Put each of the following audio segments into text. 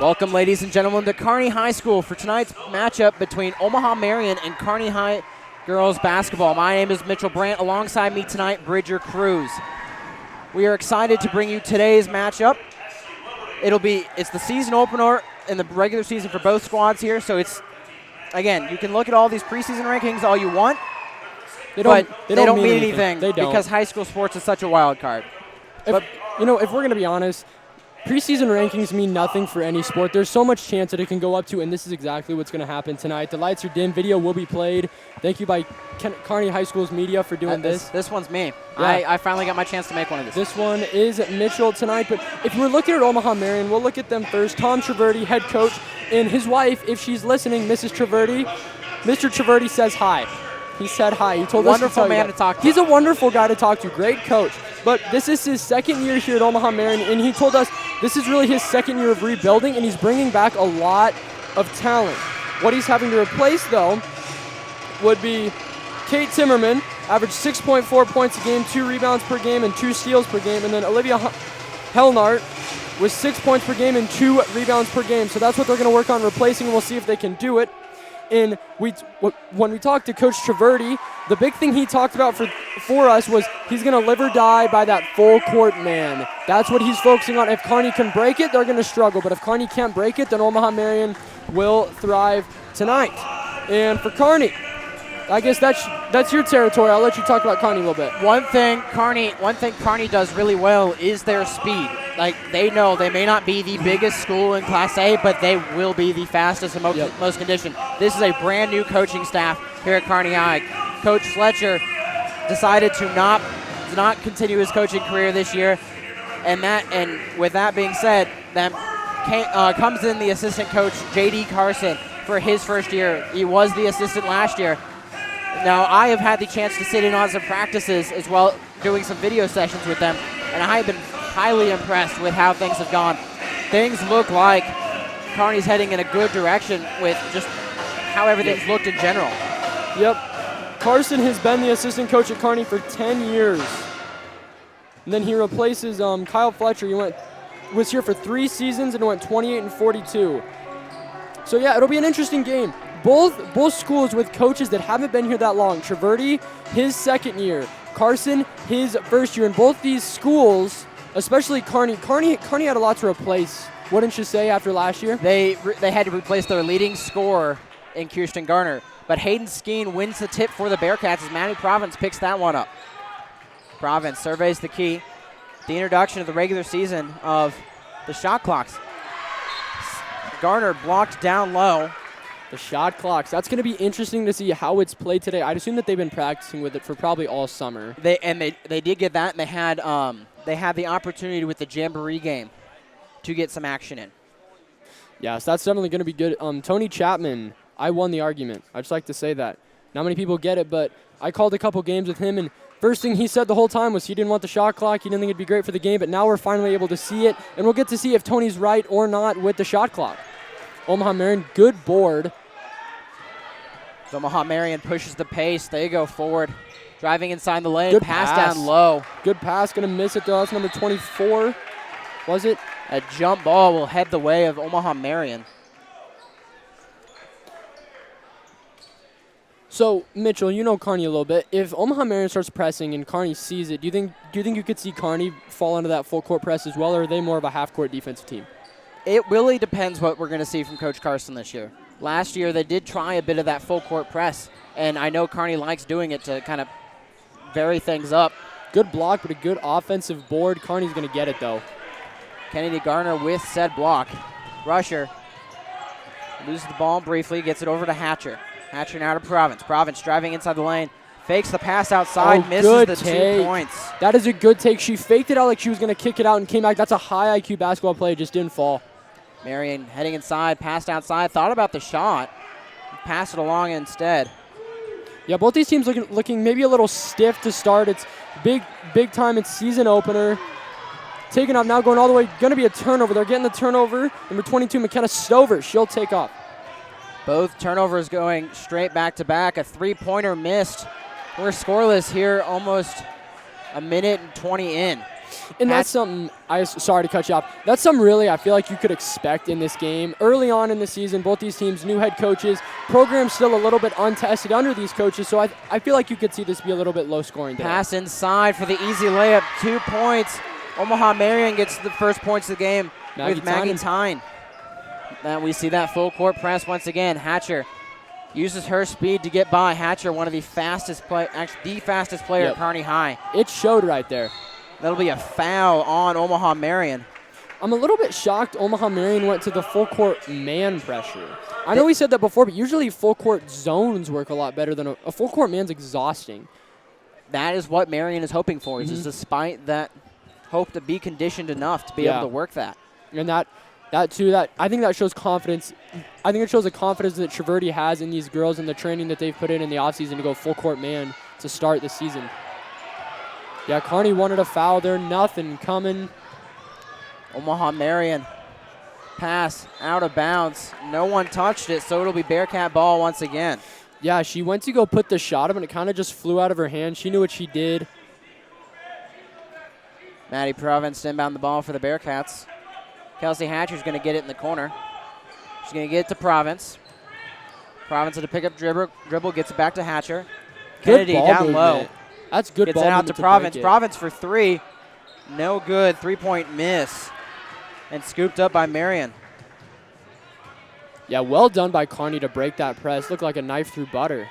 Welcome, ladies and gentlemen, to Kearney High School for tonight's matchup between Omaha Marian and Kearney High girls basketball. My name is Mitchell Brandt. Alongside me tonight, Bridger Cruz. We are excited to bring you today's matchup. It's the season opener in the regular season for both squads here, so again, you can look at all these preseason rankings all you want, but they don't mean anything because high school sports is such a wild card. If we're going to be honest, preseason rankings mean nothing for any sport. There's so much chance that it can go up to, and this is exactly what's going to happen tonight. The lights are dim. Video will be played. Thank you by Kearney High School's media for doing this. This one's me. Yeah. I finally got my chance to make one of these. This one is Mitchell tonight, but if we're looking at Omaha Marian, we'll look at them first. Tom Traverti, head coach, and his wife, if she's listening, Mrs. Traverti. Mr. Traverti says hi. He said hi. He told us to tell you man to talk to. He's a wonderful guy to talk to. Great coach. But this is his second year here at Omaha Marian, and he told us this is really his second year of rebuilding, and he's bringing back a lot of talent. What he's having to replace, though, would be Kate Timmerman, averaged 6.4 points a game, 2 rebounds per game, and 2 steals per game. And then Olivia Helnart with 6 points per game and 2 rebounds per game. So that's what they're going to work on replacing, and we'll see if they can do it. And when we talked to Coach Traverti, the big thing he talked about for us was he's going to live or die by that full court man. That's what he's focusing on. If Kearney can break it, they're going to struggle. But if Kearney can't break it, then Omaha Marian will thrive tonight. And for Kearney, I guess that's your territory. I'll let you talk about Kearney a little bit. One thing Kearney does really well is their speed. Like, they know they may not be the biggest school in Class A, but they will be the fastest and most conditioned. This is a brand new coaching staff here at Kearney High. Coach Fletcher decided to not continue his coaching career this year, and with that being said, comes in the assistant coach J.D. Carson for his first year. He was the assistant last year. Now, I have had the chance to sit in on some practices as well, doing some video sessions with them, and I have been highly impressed with how things have gone. Things look like Kearney's heading in a good direction with just how everything's looked in general. Yep. Carson has been the assistant coach at Kearney for 10 years. And then he replaces Kyle Fletcher. He was here for 3 seasons and went 28-42. So, yeah, it'll be an interesting game. Both schools with coaches that haven't been here that long. Traverti, his second year. Carson, his first year. And both these schools, especially Kearney had a lot to replace, wouldn't you say, after last year? They had to replace their leading scorer in Kirsten Garner. But Hayden Skeen wins the tip for the Bearcats as Maddie Province picks that one up. Province surveys the key. The introduction of the regular season of the shot clocks. Garner blocked down low. The shot clocks. That's going to be interesting to see how it's played today. I'd assume that they've been practicing with it for probably all summer. They did get that, and they had the opportunity with the Jamboree game to get some action in. Yes, that's definitely going to be good. Tony Chapman, I won the argument. I'd just like to say that. Not many people get it, but I called a couple games with him, and first thing he said the whole time was he didn't want the shot clock. He didn't think it'd be great for the game, but now we're finally able to see it, and we'll get to see if Tony's right or not with the shot clock. Omaha Marian, good board. Omaha Marian pushes the pace. They go forward. Driving inside the lane. Good pass down low. Good pass. Going to miss it, though. That's number 24. Was it? A jump ball will head the way of Omaha Marian. So, Mitchell, you know Kearney a little bit. If Omaha Marian starts pressing and Kearney sees it, do you think you could see Kearney fall into that full court press as well, or are they more of a half-court defensive team? It really depends what we're going to see from Coach Carson this year. Last year, they did try a bit of that full court press, and I know Kearney likes doing it to kind of vary things up. Good block, but a good offensive board. Kearney's going to get it, though. Kennedy Garner with said block. Rusher loses the ball briefly, gets it over to Hatcher. Hatcher now to Province. Province driving inside the lane. Fakes the pass outside, misses the 2 points. That is a good take. She faked it out like she was going to kick it out and came back. That's a high IQ basketball play. It just didn't fall. Marian heading inside, passed outside, thought about the shot, passed it along instead. Yeah, both these teams looking maybe a little stiff to start. It's big time. It's season opener. Taking off now, going all the way. Going to be a turnover. They're getting the turnover. Number 22, McKenna Stover. She'll take off. Both turnovers going straight back to back. A 3-pointer missed. We're scoreless here, almost a minute and 20 in. And that's something, sorry to cut you off, that's something really I feel like you could expect in this game. Early on in the season, both these teams, new head coaches, program still a little bit untested under these coaches, so I feel like you could see this be a little bit low scoring. Pass inside for the easy layup, 2 points. Omaha Marian gets the first points of the game with Maggie Tyne. We see that full court press once again. Hatcher uses her speed to get by. Hatcher, one of the fastest the fastest player at Kearney High. It showed right there. That'll be a foul on Omaha Marian. I'm a little bit shocked Omaha Marian went to the full court man pressure. I know we said that before, but usually full court zones work a lot better than a full court man's exhausting. That is what Marian is hoping for, is despite that hope to be conditioned enough to be able to work that. And that too, I think that shows confidence. I think it shows the confidence that Traverti has in these girls and the training that they've put in the offseason to go full court man to start the season. Yeah, Kearney wanted a foul there. Nothing coming. Omaha Marian. Pass out of bounds. No one touched it, so it'll be Bearcat ball once again. Yeah, she went to go put the shot up, and it kind of just flew out of her hand. She knew what she did. Maddie Province to inbound the ball for the Bearcats. Kelsey Hatcher's going to get it in the corner. She's going to get it to Province. Province to pick up dribble, gets it back to Hatcher. Kennedy down low. That's good ball movement. Gets it out to Province. Province for 3. No good. 3-point miss. And scooped up by Marian. Yeah, well done by Kearney to break that press. Looked like a knife through butter.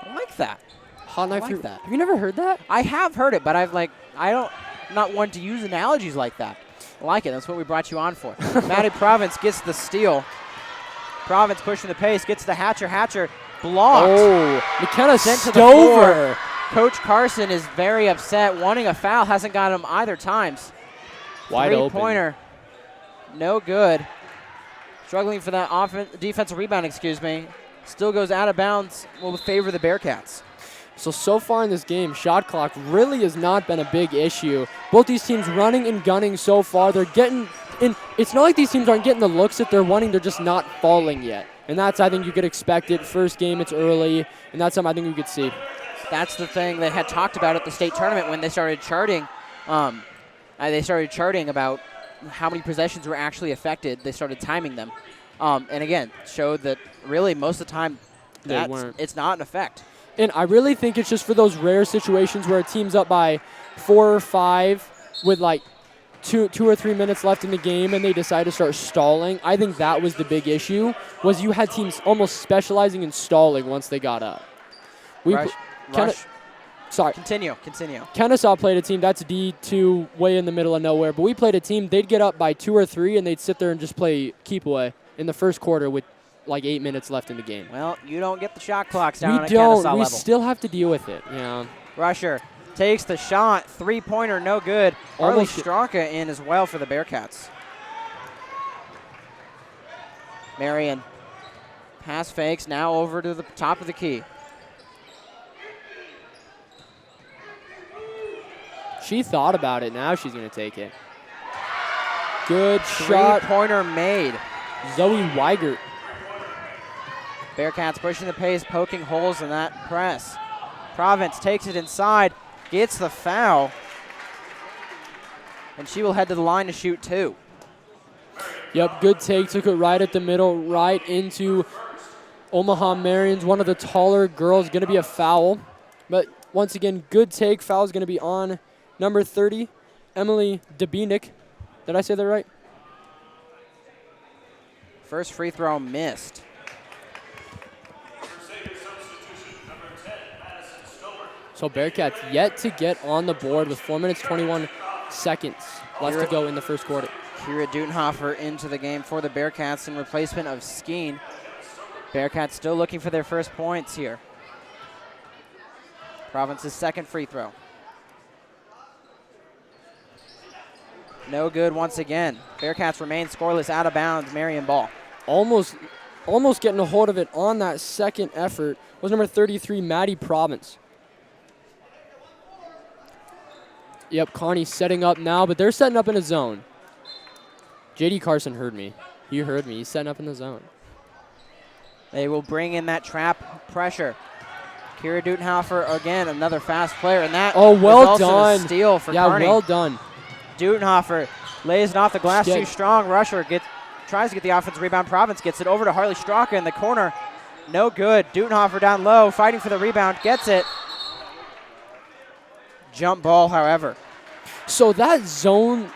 I like that. Hot knife through that. Have you never heard that? I have heard it, but I'm not one to use analogies like that. I like it. That's what we brought you on for. Maddie Province gets the steal. Province pushing the pace, gets the Hatcher. Hatcher blocked. Oh, McKenna Stover. Coach Carson is very upset, wanting a foul. Hasn't got him either times. Wide open. 3-pointer. No good. Struggling for that defensive rebound, Still goes out of bounds. Will favor the Bearcats. So far in this game, shot clock really has not been a big issue. Both these teams running and gunning so far. They're getting in. It's not like these teams aren't getting the looks that they're wanting. They're just not falling yet. And that's, I think, you could expect it. First game, it's early. And that's something I think we could see. That's the thing they had talked about at the state tournament when they started charting. They started charting about how many possessions were actually affected. They started timing them. And again, showed that really most of the time it's not an effect. And I really think it's just for those rare situations where a team's up by 4 or 5 with like two or 3 minutes left in the game and they decide to start stalling. I think that was the big issue, was you had teams almost specializing in stalling once they got up. Continue. Kennesaw played a team, that's D2, way in the middle of nowhere, but we played a team, they'd get up by 2 or 3 and they'd sit there and just play keep away in the first quarter with like 8 minutes left in the game. Well, you don't get the shot clocks down at Kennesaw level. We still have to deal with it. Yeah. Rusher takes the shot. 3-pointer, no good. Harley Straka in as well for the Bearcats. Marian. Pass fakes, now over to the top of the key. She thought about it. Now she's going to take it. Good shot. 3-pointer made. Zoe Weigert. Bearcats pushing the pace, poking holes in that press. Province takes it inside, gets the foul, and she will head to the line to shoot 2. Yep, good take. Took it right at the middle, right into Omaha Marian's, one of the taller girls. Going to be a foul. But once again, good take. Foul is going to be on number 30, Emily Debinick. Did I say that right? First free throw missed. So Bearcats yet to get on the board with 4 minutes, 21 seconds left to go in the first quarter. Kira Dutenhofer into the game for the Bearcats in replacement of Skeen. Bearcats still looking for their first points here. Province's second free throw. No good once again. Bearcats remain scoreless, out of bounds. Marian ball. Almost getting a hold of it on that second effort was number 33, Maddie Province. Yep, Kearney setting up now, but they're setting up in a zone. J.D. Carson heard me. He heard me. He's setting up in the zone. They will bring in that trap pressure. Kira Dutenhofer, again, another fast player, and that well results in done. a steal for Yeah, Kearney. well done. Dutenhofer lays it off the glass too strong. Rusher tries to get the offensive rebound. Province gets it over to Harley Straka in the corner. No good. Dutenhofer down low, fighting for the rebound, gets it. Jump ball, however. So that zone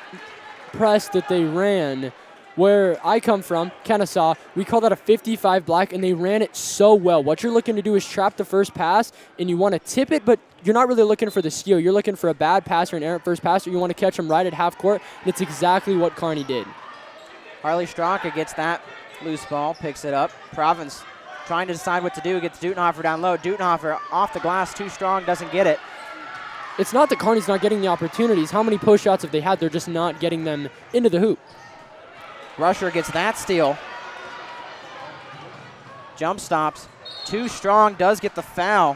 press that they ran, where I come from, Kennesaw, we call that a 55 black, and they ran it so well. What you're looking to do is trap the first pass, and you want to tip it, but you're not really looking for the steal. You're looking for a bad pass or an errant first pass, or you want to catch them right at half court, and it's exactly what Kearney did. Harley Straka gets that loose ball, picks it up. Province trying to decide what to do, gets Dutenhofer down low. Dutenhofer off the glass, too strong, doesn't get it. It's not that Kearney's not getting the opportunities. How many push shots have they had? They're just not getting them into the hoop. Rusher gets that steal. Jump stops. Too strong, does get the foul.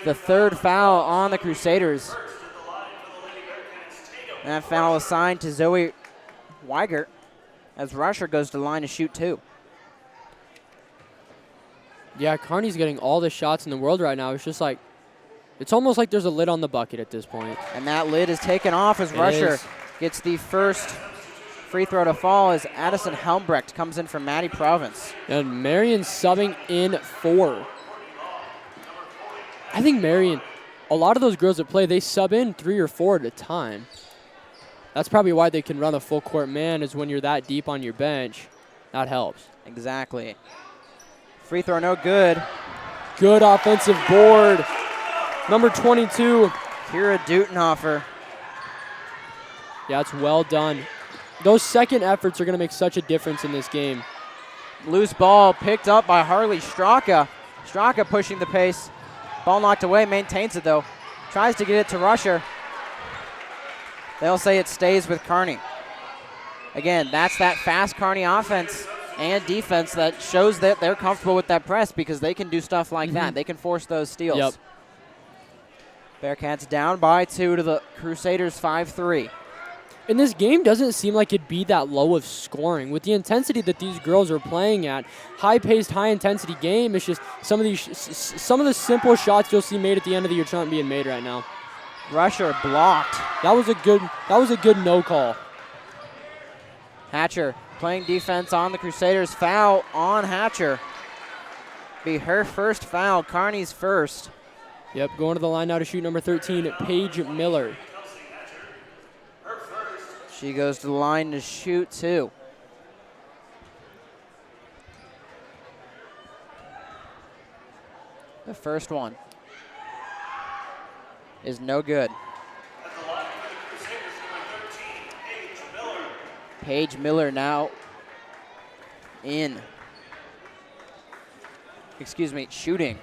The third foul on the Crusaders. That foul assigned to Zoe Weigert as Rusher goes to the line to shoot 2. Yeah, Kearney's getting all the shots in the world right now. It's just like, it's almost like there's a lid on the bucket at this point. And that lid is taken off as Rusher gets the first free throw to fall as Addison Helmbrecht comes in from Maddie Province. And Marian subbing in 4. I think Marian, a lot of those girls that play, they sub in 3 or 4 at a time. That's probably why they can run a full court man, is when you're that deep on your bench. That helps. Exactly. Free throw no good. Good offensive board. Number 22. Kira Dutenhofer. Yeah, it's well done. Those second efforts are going to make such a difference in this game. Loose ball picked up by Harley Straka. Straka pushing the pace. Ball knocked away, maintains it though. Tries to get it to Rusher. They'll say it stays with Kearney. Again, that's that fast Kearney offense and defense that shows that they're comfortable with that press because they can do stuff like that. They can force those steals. Yep. Bearcats down by 2 to the Crusaders 5-3. And this game doesn't seem like it'd be that low of scoring. With the intensity that these girls are playing at, high-paced, high-intensity game, it's just some of the simple shots you'll see made at the end of the year aren't being made right now. Rusher blocked. That was a good no call. Hatcher playing defense on the Crusaders. Foul on Hatcher. Be her first foul, Kearney's first. Yep, going to the line now to shoot number 13, Paige Miller. She goes to the line to shoot 2. The first one is no good. Paige Miller now shooting.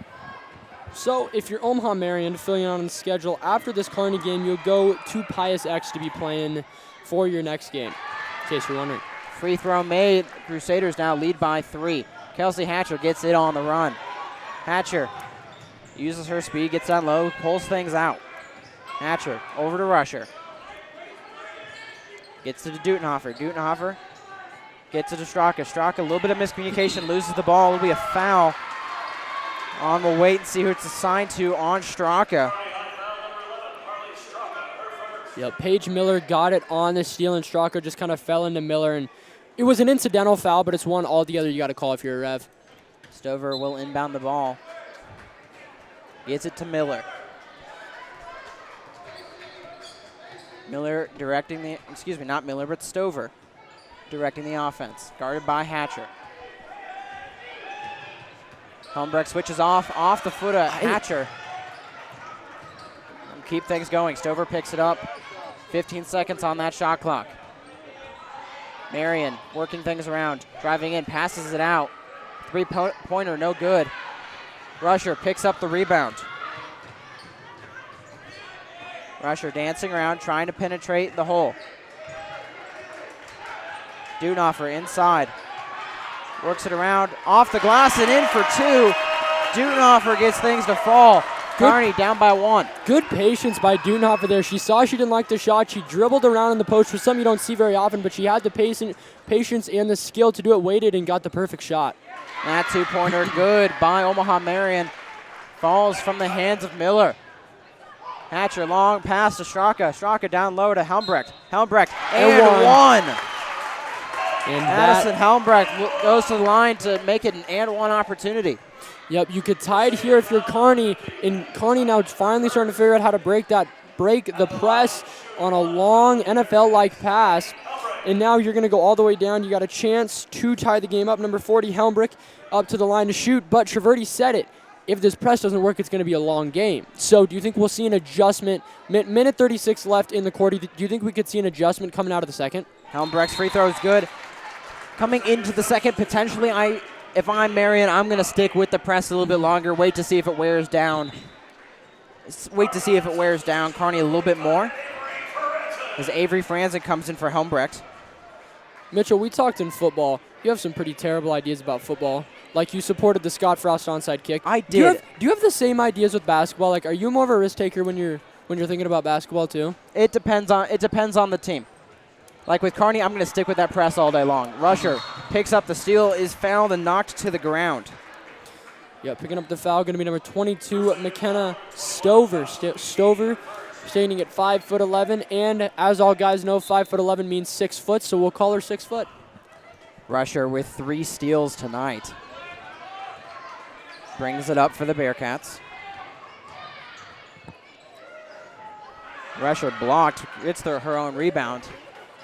So if you're Omaha Marian, filling out on the schedule, after this Kearney game, you'll go to Pius X to be playing for your next game, in case you're wondering. Free throw made. Crusaders now lead by 3. Kelsey Hatcher gets it on the run. Hatcher uses her speed, gets on low, pulls things out. Hatcher over to Rusher. Gets to Dutenhofer. Dutenhofer gets it to Straka. Straka, a little bit of miscommunication, loses the ball. It'll be a foul. We'll wait and see who it's assigned to on Straka. Yep, Paige Miller got it on the steal, and Straka just kind of fell into Miller. And it was an incidental foul, but it's one altogether you got to call if you're a ref. Stover will inbound the ball. Gets it to Miller. Miller directing the, not Miller, but Stover directing the offense. Guarded by Hatcher. Helmbrecht switches off the foot of Hatcher. And keep things going. Stover picks it up. 15 seconds on that shot clock. Marian working things around, driving in, passes it out. 3-pointer, no good. Rusher picks up the rebound. Rusher dancing around, trying to penetrate the hole. Dutenhofer inside. Works it around, off the glass and in for 2. Dutenhofer gets things to fall. Kearney down by 1. Good patience by Dutenhofer there. She saw she didn't like the shot. She dribbled around in the post, for something you don't see very often, but she had the patience and the skill to do it, waited, and got the perfect shot. That two-pointer good by Omaha Marian. Falls from the hands of Miller. Hatcher, long pass to Straka. Straka down low to Helmbrecht. Helmbrecht, and one. And Addison Helmbrecht goes to the line to make it an and-one opportunity. Yep, you could tie it here if you're Kearney. And Kearney now finally starting to figure out how to break the press on a long NFL-like pass. And now you're going to go all the way down. You got a chance to tie the game up. Number 40, Helmbrecht, up to the line to shoot. But Traverti said it. If this press doesn't work, it's going to be a long game. So do you think we'll see an adjustment? Minute 36 left in the quarter. Do you think we could see an adjustment coming out of the second? Helmbrecht's free throw is good. Coming into the second, potentially, if I'm Marian, I'm going to stick with the press a little bit longer, wait to see if it wears down. Kearney a little bit more. As Avery Franzen comes in for Helmbrecht. Mitchell, we talked in football. You have some pretty terrible ideas about football. Like you supported the Scott Frost onside kick. I did. Do you have the same ideas with basketball? Like, are you more of a risk taker when you're thinking about basketball too? It depends on the team. Like with Kearney, I'm going to stick with that press all day long. Rusher picks up the steal, is fouled and knocked to the ground. Yeah, picking up the foul, going to be number 22, McKenna Stover. Stover standing at 5'11", and as all guys know, 5'11" means 6 foot, so we'll call her 6 foot. Rusher with 3 steals tonight. Brings it up for the Bearcats. Rusher blocked, gets her own rebound.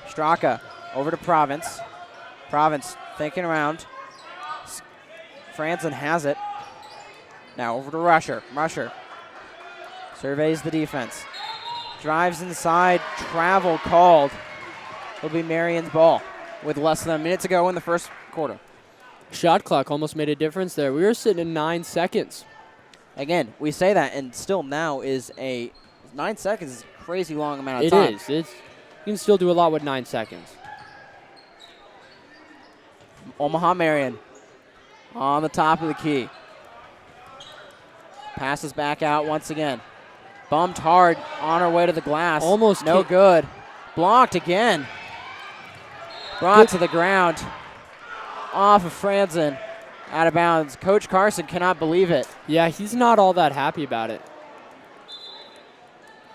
Straka over to Province. Province thinking around. Franzen has it. Now over to Rusher. Rusher surveys the defense. Drives inside, travel called. It'll be Marian's ball with less than a minute to go in the first quarter. Shot clock almost made a difference there. We were sitting in 9 seconds. Again, we say that, and still now is 9 seconds is a crazy long amount of time. It is. You can still do a lot with 9 seconds. Omaha Marian on the top of the key. Passes back out once again. Bumped hard on her way to the glass. Almost no good. Blocked again. Brought to the ground. Off of Franzen. Out of bounds. Coach Carson cannot believe it. Yeah, he's not all that happy about it.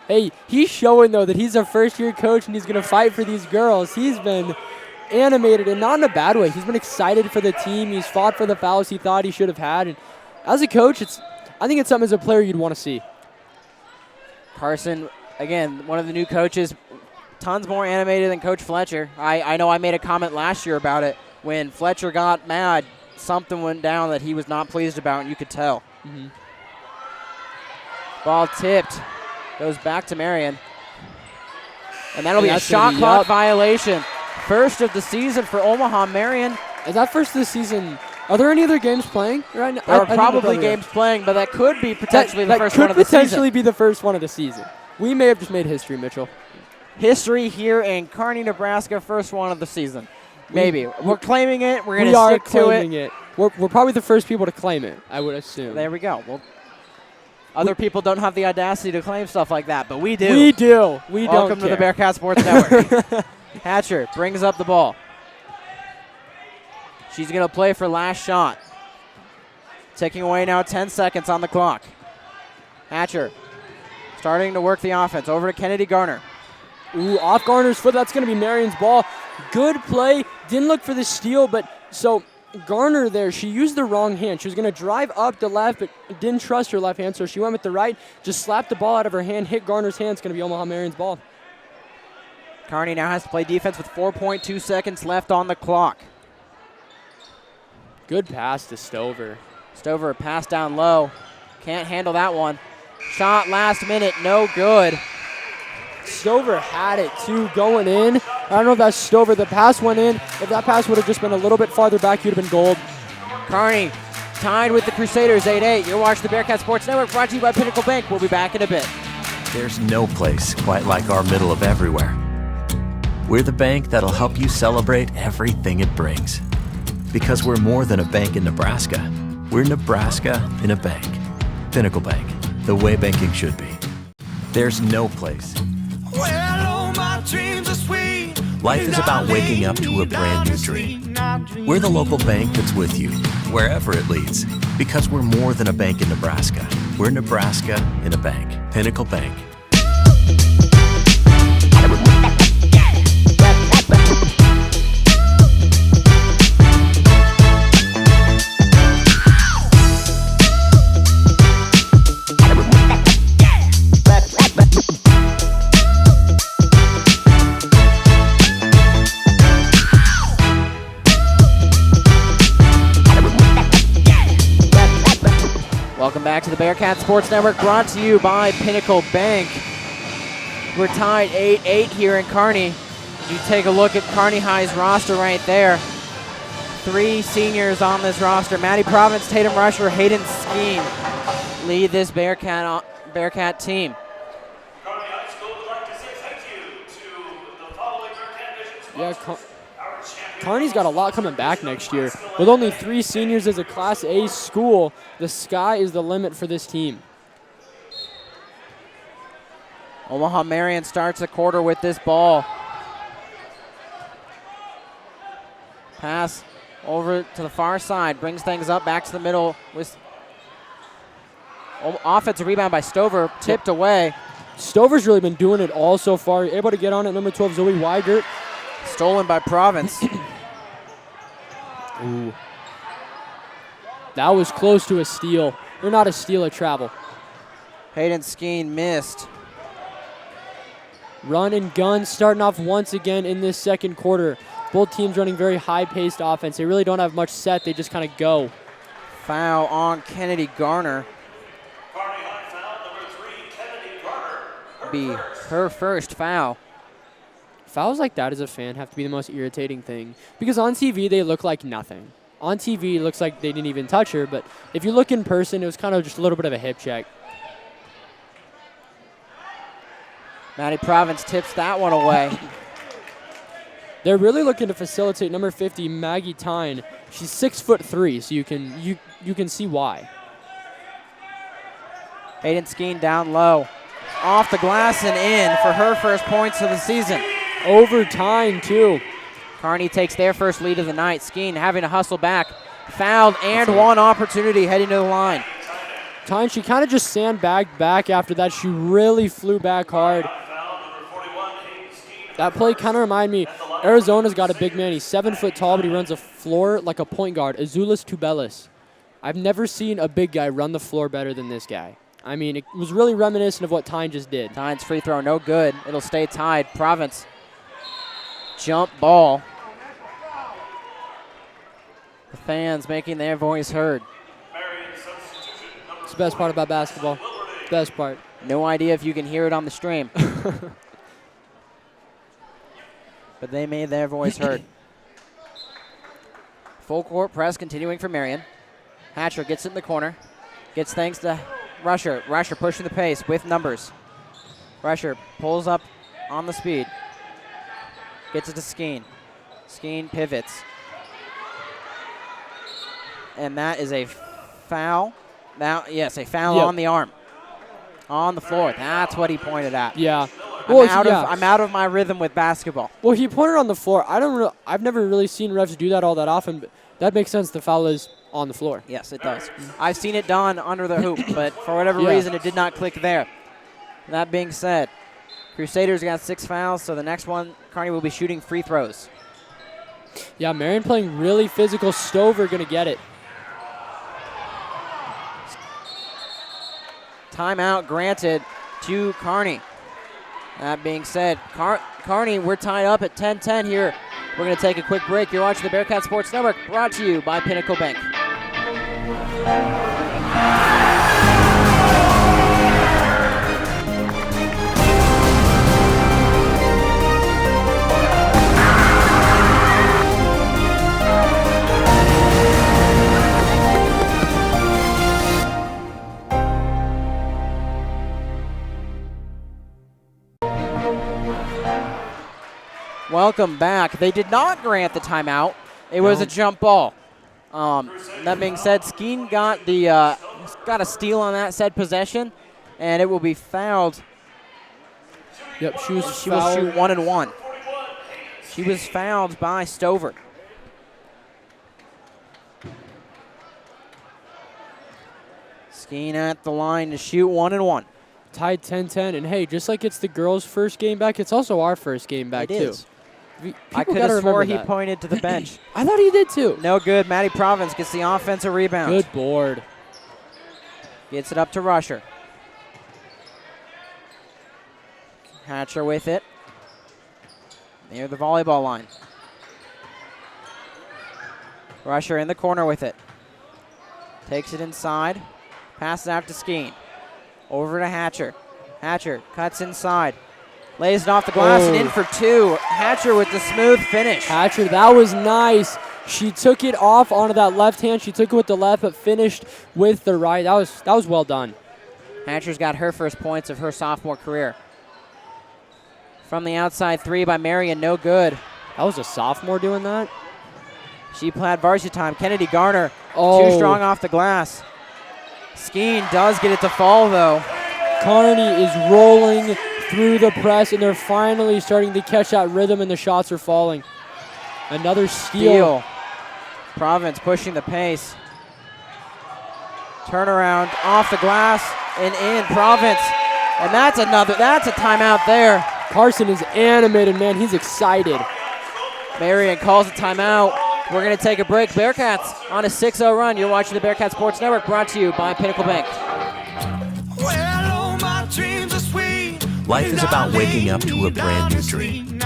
Hey, he's showing, though, that he's a first-year coach and he's going to fight for these girls. He's been animated, and not in a bad way. He's been excited for the team. He's fought for the fouls he thought he should have had. And as a coach, I think it's something as a player you'd want to see. Carson, again, one of the new coaches, tons more animated than Coach Fletcher. I know I made a comment last year about it. When Fletcher got mad, something went down that he was not pleased about, and you could tell. Mm-hmm. Ball tipped. Goes back to Marian. And that'll be a shot clock violation. First of the season for Omaha Marian. Is that first of the season? Are there any other games playing right now? There are probably games playing, but that could be potentially the first one of the season. That could potentially be the first one of the season. We may have just made history, Mitchell. History here in Kearney, Nebraska, first one of the season. Maybe. We're claiming it. We're going to stick to it. We are claiming it. We're probably the first people to claim it, I would assume. There we go. Well, other people don't have the audacity to claim stuff like that, but we do. We do. Welcome to the Bearcat Sports Network. Hatcher brings up the ball. She's going to play for last shot. Taking away now 10 seconds on the clock. Hatcher starting to work the offense. Over to Kennedy Garner. Ooh, off Garner's foot. That's going to be Marian's ball. Good play. Didn't look for the steal, but so Garner there, she used the wrong hand. She was going to drive up the left, but didn't trust her left hand, so she went with the right, just slapped the ball out of her hand, hit Garner's hand. It's going to be Omaha Marian's ball. Kearney now has to play defense with 4.2 seconds left on the clock. Good pass to Stover. Stover pass down low. Can't handle that one. Shot last minute, no good. Stover had it too going in. I don't know if that's Stover. The pass went in. If that pass would have just been a little bit farther back, you'd have been gold. Kearney tied with the Crusaders 8-8. You're watching the Bearcat Sports Network, brought to you by Pinnacle Bank. We'll be back in a bit. There's no place quite like our middle of everywhere. We're the bank that'll help you celebrate everything it brings. Because we're more than a bank in Nebraska. We're Nebraska in a bank. Pinnacle Bank, the way banking should be. There's no place. Well, all my dreams are sweet Life is about waking up to a brand new dream. We're the local bank that's with you, wherever it leads, because we're more than a bank in Nebraska. We're Nebraska in a bank. Pinnacle Bank. Welcome back to the Bearcat Sports Network, brought to you by Pinnacle Bank. We're tied 8-8 here in Kearney. You take a look at Kearney High's roster right there. 3 seniors on this roster. Maddie Province, Tatum Rusher, Hayden Skeen lead this Bearcat team. Kearney High School would like to say thank you to the following Bearcat Division sponsors. Kearney's got a lot coming back next year. With only 3 seniors as a Class A school, the sky is the limit for this team. Omaha Marian starts the quarter with this ball. Pass over to the far side, brings things up back to the middle. With offensive rebound by Stover, tipped away. Stover's really been doing it all so far. Able to get on at number 12, Zoe Weigert. Stolen by Province. Ooh. That was close to a steal. Or not a steal, a travel. Hayden Skeen missed. Run and gun starting off once again in this second quarter. Both teams running very high-paced offense. They really don't have much set. They just kind of go. Foul on Kennedy Garner. Kearney High foul number 3, Kennedy Garner. Be her first foul. Fouls like that as a fan have to be the most irritating thing. Because on TV, they look like nothing. On TV, it looks like they didn't even touch her. But if you look in person, it was kind of just a little bit of a hip check. Maddie Province tips that one away. They're really looking to facilitate number 50, Maggie Tyne. She's 6'3", so you can see why. Hayden Skeen down low. Off the glass and in for her first points of the season. Overtime, too. Kearney takes their first lead of the night. Skeen having to hustle back. Fouled and one opportunity heading to the line. Tyne, she kind of just sandbagged back after that. She really flew back hard. That play kind of reminded me, Arizona's got a big man. He's 7 foot tall, but he runs a floor like a point guard. Azulis Tubelis. I've never seen a big guy run the floor better than this guy. I mean, it was really reminiscent of what Tyne just did. Tyne's free throw, no good. It'll stay tied. Province. Jump ball. The fans making their voice heard. It's the best part about basketball. Best part. No idea if you can hear it on the stream. But they made their voice heard. Full court press continuing for Marian. Hatcher gets it in the corner. Gets things to Rusher. Rusher pushing the pace with numbers. Rusher pulls up on the speed. Gets it to Skeen. Skeen pivots. And that is a foul. Now, yes, a foul on the arm. On the floor. That's what he pointed at. Yeah. I'm out of my rhythm with basketball. Well, he pointed on the floor. I've never really seen refs do that all that often, but that makes sense. The foul is on the floor. Yes, it does. I've seen it done under the hoop, but for whatever reason, it did not click there. That being said, Crusaders got 6 fouls, so the next one, Kearney will be shooting free throws. Yeah, Marian playing really physical. Stover going to get it. Timeout granted to Kearney. That being said, Kearney, we're tied up at 10-10 here. We're going to take a quick break. You're watching the Bearcat Sports Network, brought to you by Pinnacle Bank. Welcome back. They did not grant the timeout. It was a jump ball. That being said, Skeen got a steal on that said possession, and it will be fouled. Yep, she will shoot 1 and 1. She was fouled by Stover. Skeen at the line to shoot 1 and 1. Tied 10-10, and hey, just like it's the girls' first game back, it's also our first game back It too. is. People I could gotta have swore remember he that. pointed to the bench. I thought he did too. No good. Maddie Province gets the offensive rebound. Good board. Gets it up to Rusher. Hatcher with it. Near the volleyball line. Rusher in the corner with it. Takes it inside. Passes out to Skeen. Over to Hatcher. Hatcher cuts inside. Lays it off the glass and in for 2. Hatcher with the smooth finish. Hatcher, that was nice. She took it off onto that left hand. She took it with the left, but finished with the right. That was well done. Hatcher's got her first points of her sophomore career. From the outside 3 by Marian, no good. That was a sophomore doing that? She had varsity time. Kennedy Garner, Oh. too strong off the glass. Skeen does get it to fall, though. Kearney is rolling through the press, and they're finally starting to catch that rhythm, and the shots are falling. Another steal. Province pushing the pace. Turnaround off the glass and in. Province. And that's a timeout there. Carson is animated, man. He's excited. Marian calls a timeout. We're going to take a break. Bearcats on a 6-0 run. You're watching the Bearcat Sports Network, brought to you by Pinnacle Bank. Life is about waking up to a brand new dream.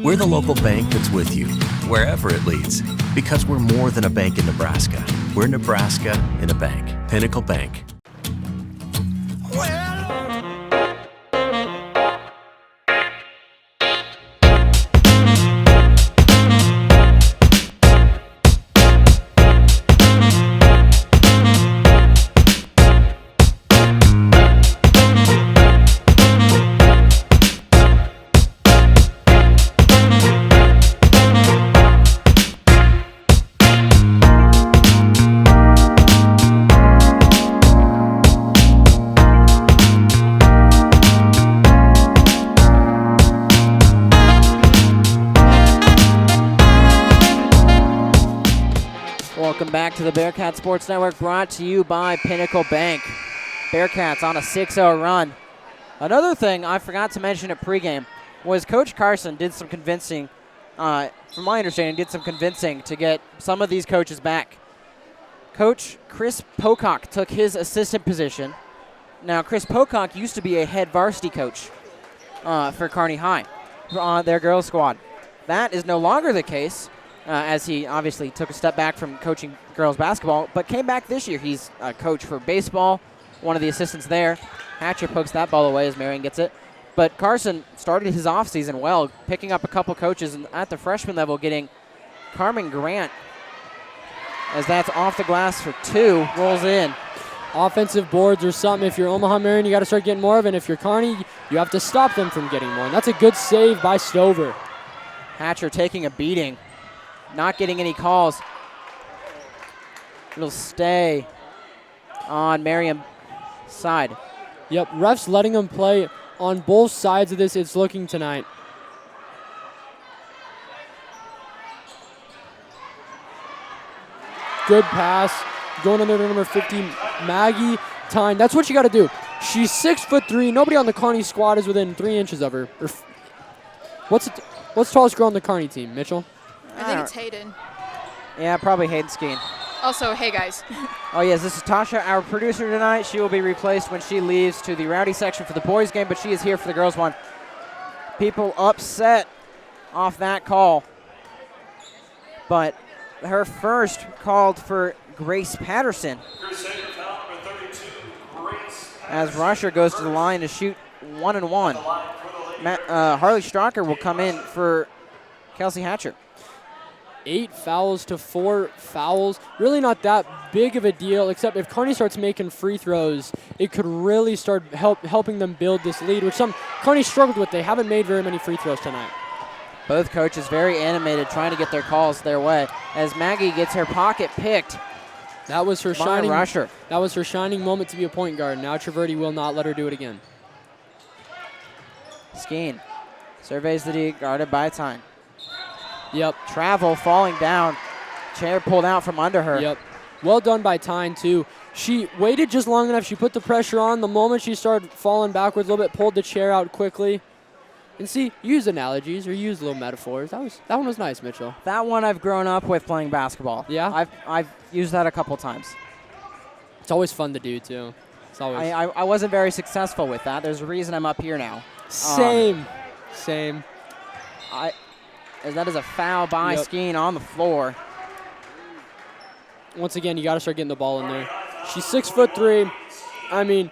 We're the local bank that's with you, wherever it leads, because we're more than a bank in Nebraska. We're Nebraska in a bank. Pinnacle Bank. Welcome back to the Bearcat Sports Network, brought to you by Pinnacle Bank. Bearcats on a 6-0 run. Another thing I forgot to mention at pregame was Coach Carson did some convincing, from my understanding, to get some of these coaches back. Coach Chris Pocock took his assistant position. Now, Chris Pocock used to be a head varsity coach for Kearney High on their girls squad. That is no longer the case, as he obviously took a step back from coaching girls basketball, but came back this year. He's a coach for baseball, one of the assistants there. Hatcher pokes that ball away as Marian gets it. But Carson started his offseason well, picking up a couple coaches, and at the freshman level getting Carmen Grant, as that's off the glass for 2, rolls in. Offensive boards or something. If you're Omaha Marian, you got to start getting more of it. And if you're Kearney, you have to stop them from getting more. And that's a good save by Stover. Hatcher taking a beating, not getting any calls. It'll stay on Marian's side. Yep, refs letting them play on both sides of this. It's looking tonight. Good pass. Going under to number 50, Maggie Tyne. That's what you got to do. She's 6'3". Nobody on the Kearney squad is within 3 inches of her. What's the tallest girl on the Kearney team, Mitchell? I think it's Hayden. Yeah, probably Hayden Skeen. Also, hey guys. Oh yes, this is Tasha, our producer tonight. She will be replaced when she leaves to the rowdy section for the boys game, but she is here for the girls one. People upset off that call. But her first called for Grace Patterson. As Rusher goes to the line to shoot 1 and 1. Harley Strocker will come in for Kelsey Hatcher. 8 fouls to 4 fouls. Really not that big of a deal, except if Kearney starts making free throws, it could really start helping them build this lead, which Kearney struggled with. They haven't made very many free throws tonight. Both coaches very animated, trying to get their calls their way. As Maggie gets her pocket picked. That was her shining Rusher. That was her shining moment to be a point guard. Now Traverti will not let her do it again. Skeen surveys the D, guarded by Tyne. Yep. Travel falling down. Chair pulled out from under her. Yep. Well done by Tyne, too. She waited just long enough. She put the pressure on. The moment she started falling backwards a little bit, pulled the chair out quickly. And see, use analogies or use little metaphors. That one was nice, Mitchell. That one I've grown up with playing basketball. Yeah? I've used that a couple times. It's always fun to do, too. It's always I wasn't very successful with that. There's a reason I'm up here now. Same. That is a foul by Skeen on the floor. Once again, you got to start getting the ball in there. She's 6'3". I mean,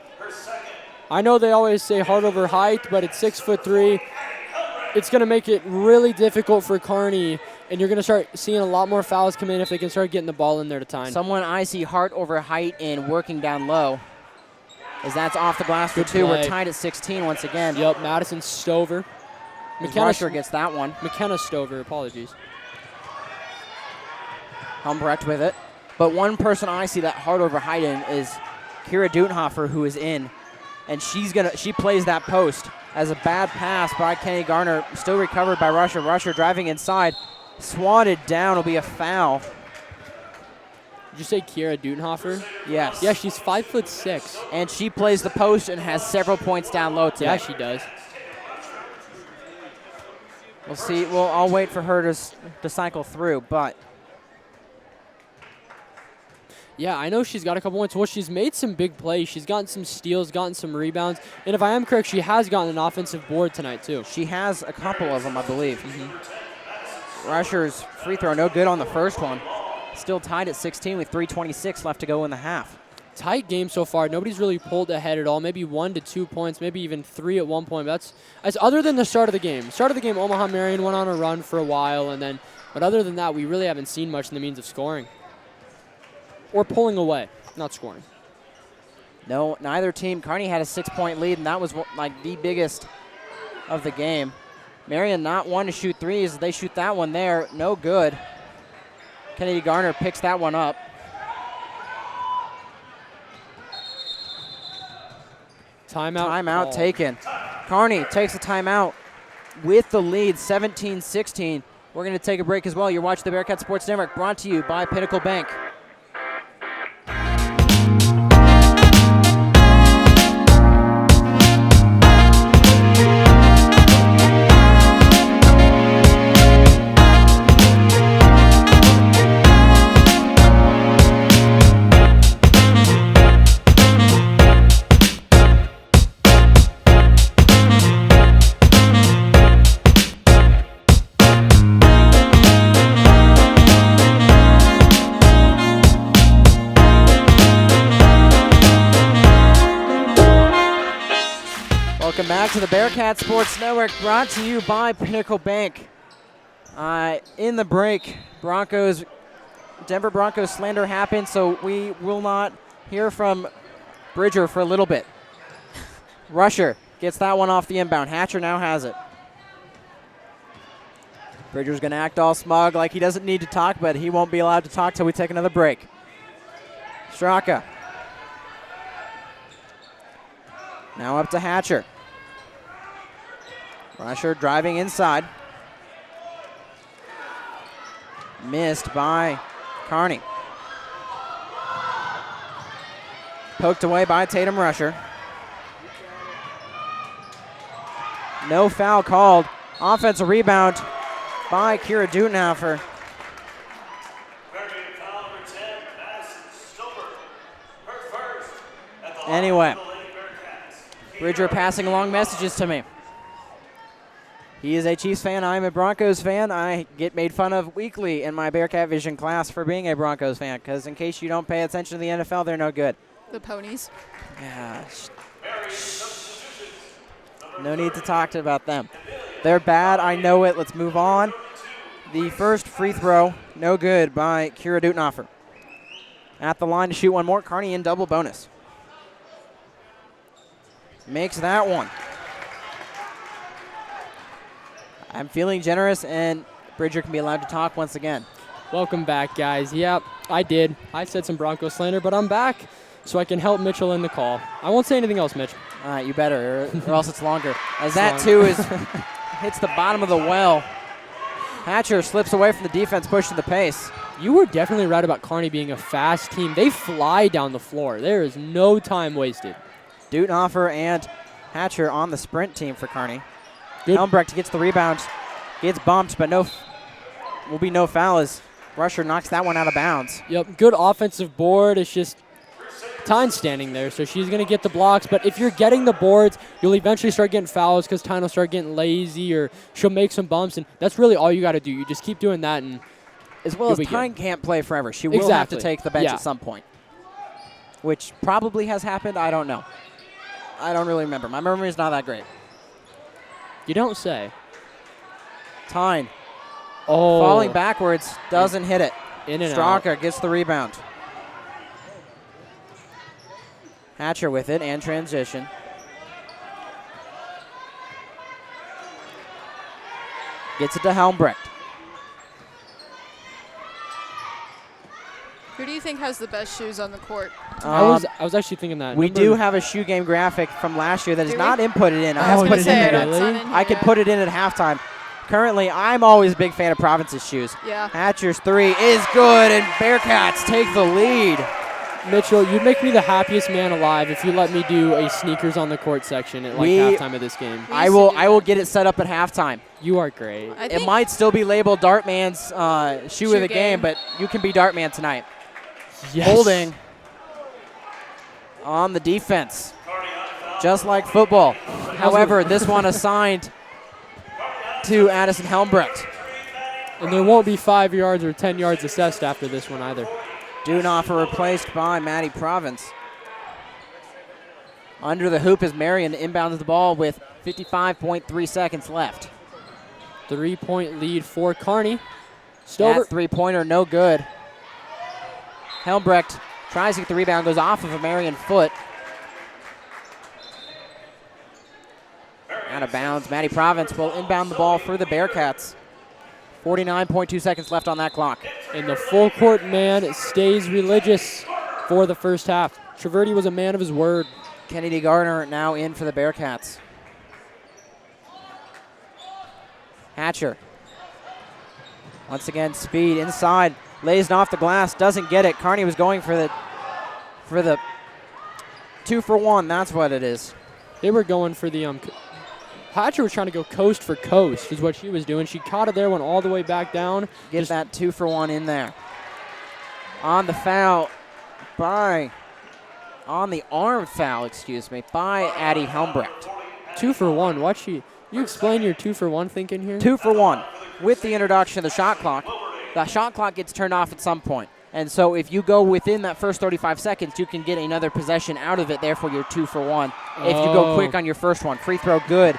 I know they always say heart over height, but it's 6'3". It's going to make it really difficult for Kearney, and you're going to start seeing a lot more fouls come in if they can start getting the ball in there to Tyne. Someone I see heart over height and working down low, as that's off the glass for two. We're tied at 16 once again. Yep, Madison Stover. Rusher gets that one. McKenna Stover, apologies. Humbrecht with it. But one person I see that hard over height in is Kira Dutenhofer, who is in. And she plays that post as a bad pass by Kenny Garner. Still recovered by Rusher. Rusher driving inside. Swatted down will be a foul. Did you say Kira Dutenhofer? Yes. Yeah, she's 5'6". And she plays the post and has several points down low today. Yeah, she does. We'll see. I'll wait for her to cycle through, but. Yeah, I know she's got a couple points. Well, she's made some big plays. She's gotten some steals, gotten some rebounds. And if I am correct, she has gotten an offensive board tonight, too. She has a couple of them, I believe. Rusher's free throw, no good on the first one. Still tied at 16 with 3:26 left to go in the half. Tight game so far. Nobody's really pulled ahead at all. Maybe 1 to 2 points, maybe even 3 at one point. That's other than the start of the game. Start of the game, Omaha Marian went on a run for a while, but other than that, we really haven't seen much in the means of scoring. Or pulling away, not scoring. No, neither team. Kearney had a 6-point lead, and that was like the biggest of the game. Marian not one to shoot threes. They shoot that one there. No good. Kennedy Garner picks that one up. Timeout taken. Kearney takes a timeout with the lead, 17-16. We're going to take a break as well. You're watching the Bearcat Sports Network, brought to you by Pinnacle Bank. Welcome back to the Bearcat Sports Network, brought to you by Pinnacle Bank. In the break, Denver Broncos slander happened, so we will not hear from Bridger for a little bit. Rusher gets that one off the inbound. Hatcher now has it. Bridger's going to act all smug like he doesn't need to talk, but he won't be allowed to talk till we take another break. Straka. Now up to Hatcher. Rusher driving inside. Missed by Kearney. Poked away by Tatum Rusher. No foul called. Offensive rebound by Kira Dutenhofer. Anyway, Bridger passing along messages to me. He is a Chiefs fan. I'm a Broncos fan. I get made fun of weekly in my Bearcat Vision class for being a Broncos fan, because in case you don't pay attention to the NFL, they're no good. The ponies. Yeah. No need to talk about them. They're bad. I know it. Let's move on. The first free throw, no good by Kira Dutenhofer. At the line to shoot one more. Kearney in double bonus. Makes that one. I'm feeling generous, and Bridger can be allowed to talk once again. Welcome back, guys. Yep, I did. I said some Broncos slander, but I'm back so I can help Mitchell in the call. I won't say anything else, Mitch. All right, you better, or else it's longer. As that, too, hits the bottom of the well. Hatcher slips away from the defense, pushing the pace. You were definitely right about Kearney being a fast team. They fly down the floor. There is no time wasted. Dutenhofer and Hatcher on the sprint team for Kearney. Good. Helmbrecht gets the rebound, gets bumped, but will be no foul as Rusher knocks that one out of bounds. Yep, good offensive board. It's just Tyne's standing there, so she's going to get the blocks. But if you're getting the boards, you'll eventually start getting fouls because Tyne will start getting lazy or she'll make some bumps, and that's really all you got to do. You just keep doing that. And as well as Tyne can't play forever. She will have to take the bench at some point, which probably has happened. I don't know. I don't really remember. My memory is not that great. You don't say. Tyne falling backwards, doesn't hit it. In and out. Straka gets the rebound. Hatcher with it and transition. Gets it to Helmbrecht. Who do you think has the best shoes on the court? I was actually thinking that. We do have a shoe game graphic from last year that is not inputted in. I have was put it in gonna say, there. that's not in here I could yet. put it in at halftime. Currently, I'm always a big fan of Province's shoes. Yeah. Hatcher's three is good, and Bearcats take the lead. Mitchell, you'd make me the happiest man alive if you let me do a sneakers on the court section at halftime of this game. I will get it set up at halftime. You are great. It might still be labeled Dartman's shoe of the game, but you can be Dartman tonight. Yes. Holding on the defense, just like football. However, this one assigned to Addison Helmbrecht. And there won't be 5 yards or 10 yards assessed after this one either. Dutenhofer replaced by Maddie Province. Under the hoop is Marian inbounds the ball with 55.3 seconds left. 3-point lead for Kearney. Stover. That three-pointer, no good. Helmbrecht tries to get the rebound, goes off of a Marian foot. Out of bounds. Maddie Province will inbound the ball for the Bearcats. 49.2 seconds left on that clock. And the full court man stays religious for the first half. Traverti was a man of his word. Kennedy Gardner now in for the Bearcats. Hatcher. Once again, speed inside. Lays it off the glass, doesn't get it. Kearney was going for the 2-for-1. That's what it is. They were going for the Hatcher was trying to go coast for coast is what she was doing. She caught it there, went all the way back down. Get that 2-for-1 in there. On the foul on the arm foul, by Addie Helmbrecht. 2-for-1. Watch you explain your 2-for-1 thinking here? 2-for-1 with the introduction of the shot clock. The shot clock gets turned off at some point. And so if you go within that first 35 seconds, you can get another possession out of it. Therefore, you're 2-for-1. If you go quick on your first one. Free throw good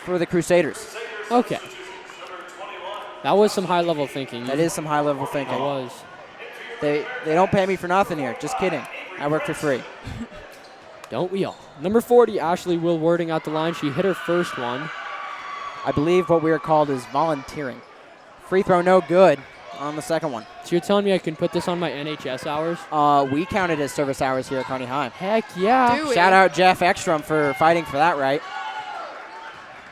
for the Crusaders. Okay. That was some high-level thinking. That is some high-level thinking. It was. They don't pay me for nothing here. Just kidding. I work for free. Don't we all? Number 40, Ashley Will Wording out the line. She hit her first one. I believe what we are called is volunteering. Free throw no good on the second one. So you're telling me I can put this on my NHS hours? We count it as service hours here at Kearney High. Heck yeah. Do we? Shout out Jeff Ekstrom for fighting for that right.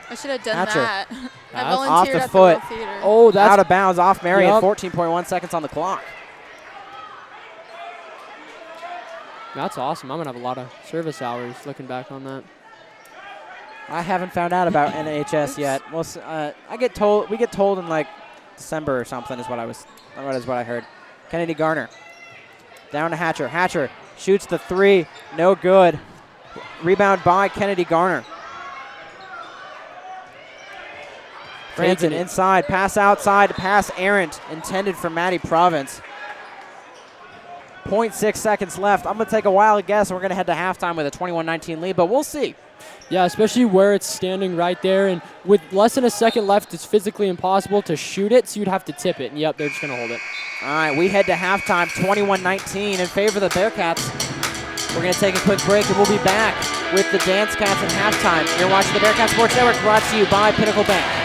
I should have done Hatcher. that. I Off volunteered the at foot. the Little Theater. Oh, that's Out of bounds off Marian. Yup. 14.1 seconds on the clock. That's awesome. I'm going to have a lot of service hours looking back on that. I haven't found out about NHS yet. Well, we get told in like December or something is what I heard. Kennedy Garner. Down to Hatcher. Hatcher shoots the three. No good. Rebound by Kennedy Garner. Franson inside. Pass outside. Pass errant. Intended for Maddie Province. 0.6 seconds left. I'm going to take a wild guess. We're going to head to halftime with a 21-19 lead, but we'll see. Yeah, especially where it's standing right there. And with less than a second left, it's physically impossible to shoot it, so you'd have to tip it. And, yep, they're just going to hold it. All right, we head to halftime, 21-19 in favor of the Bearcats. We're going to take a quick break, and we'll be back with the Dance Cats at halftime. You're watching the Bearcat Sports Network, brought to you by Pinnacle Bank.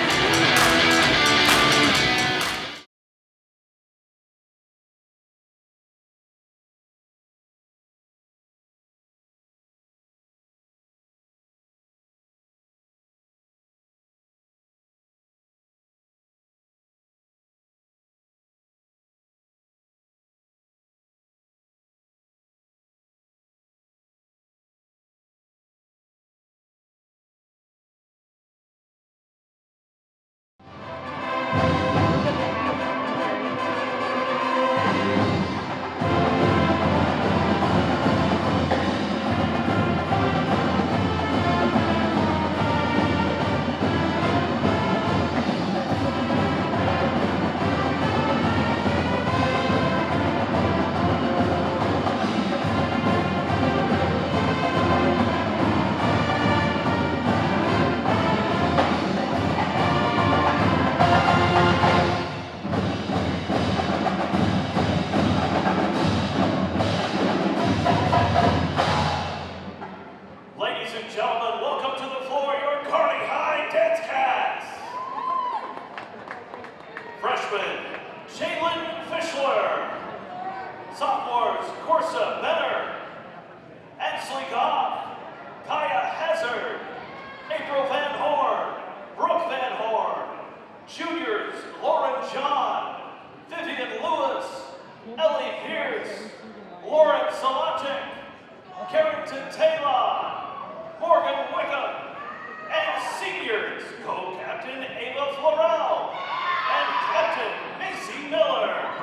Freshman, Jalen Fischler. Sophomores, Corsa Benner, Ansley Goff, Kaya Hazard, April Van Horn, Brooke Van Horn. Juniors, Lauren John, Vivian Lewis, Ellie Pierce, Lauren Salajic, Carrington Taylor, Morgan Wickham, and seniors, co-captain Ava Florell, and captain Macy Miller.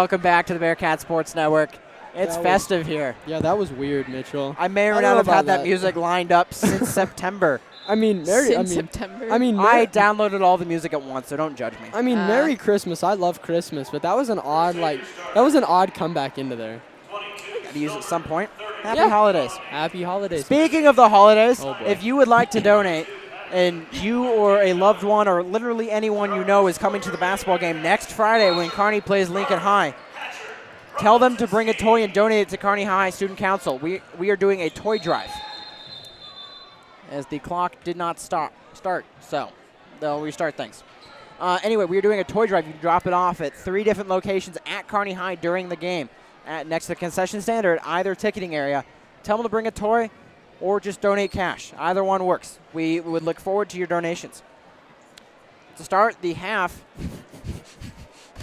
welcome back to the Bearcat Sports Network. It's festive here. Yeah, that was weird, Mitchell. I may or not have had that music lined up since September. I mean, September. I downloaded all the music at once, so don't judge me. I mean, Merry Christmas. I love Christmas, but that was an odd comeback into there. Gotta use it at some point. Happy holidays. Happy holidays. Speaking of the holidays, Oh boy. if you would like to donate, and you or a loved one or literally anyone you know is coming to the basketball game next Friday when Kearney plays Lincoln High, tell them to bring a toy and donate it to Kearney High Student Council. We are doing a toy drive, as the clock did not start, so they'll restart things. Anyway, we are doing a toy drive. You drop it off at 3 different locations at Kearney High during the game, next to the concession stand or at either ticketing area. Tell them to bring a toy or just donate cash. Either one works. We would look forward to your donations. To start the half,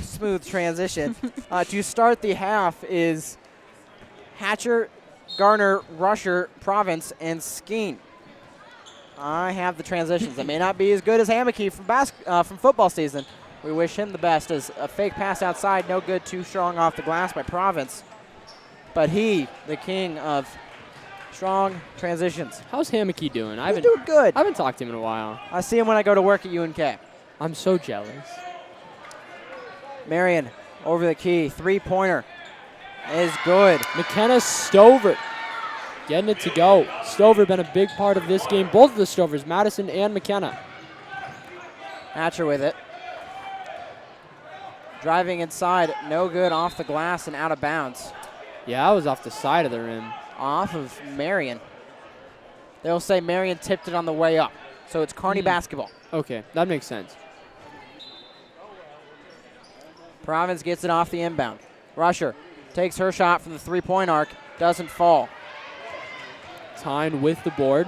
smooth transition. To start the half is Hatcher, Garner, Rusher, Province, and Skeen. I have the transitions. They may not be as good as Hammocky from football season. We wish him the best as a fake pass outside, no good, too strong off the glass by Province. But he, the king of strong transitions. How's Hammocky doing? He's doing good. I haven't talked to him in a while. I see him when I go to work at UNK. I'm so jealous. Marian over the key, 3-pointer is good. McKenna Stover getting it to go. Stover been a big part of this game. Both of the Stovers, Madison and McKenna. Hatcher with it. Driving inside, no good, off the glass and out of bounds. Yeah, I was off the side of the rim. Off of Marian. They'll say Marian tipped it on the way up. So it's Kearney basketball. Okay, that makes sense. Province gets it off the inbound. Rusher takes her shot from the 3-point arc. Doesn't fall. Tyne with the board.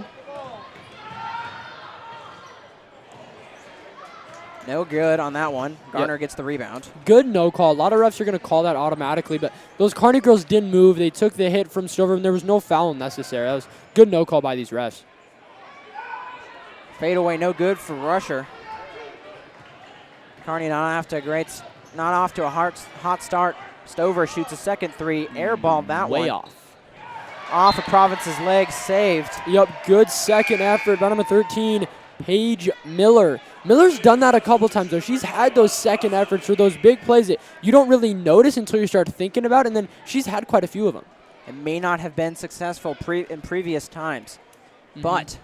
No good on that one. Garner gets the rebound. Good no call. A lot of refs are going to call that automatically, but those Kearney girls didn't move. They took the hit from Stover, and there was no foul necessary. That was good no call by these refs. Fadeaway, no good for Rusher. Kearney not off to a hot start. Stover shoots a second 3. Airballed that one. Way off. Off of Province's leg, saved. Yep, good second effort. By number 13, Paige Miller. Miller's done that a couple times, though. She's had those second efforts for those big plays that you don't really notice until you start thinking about it, and then she's had quite a few of them. It may not have been successful in previous times, but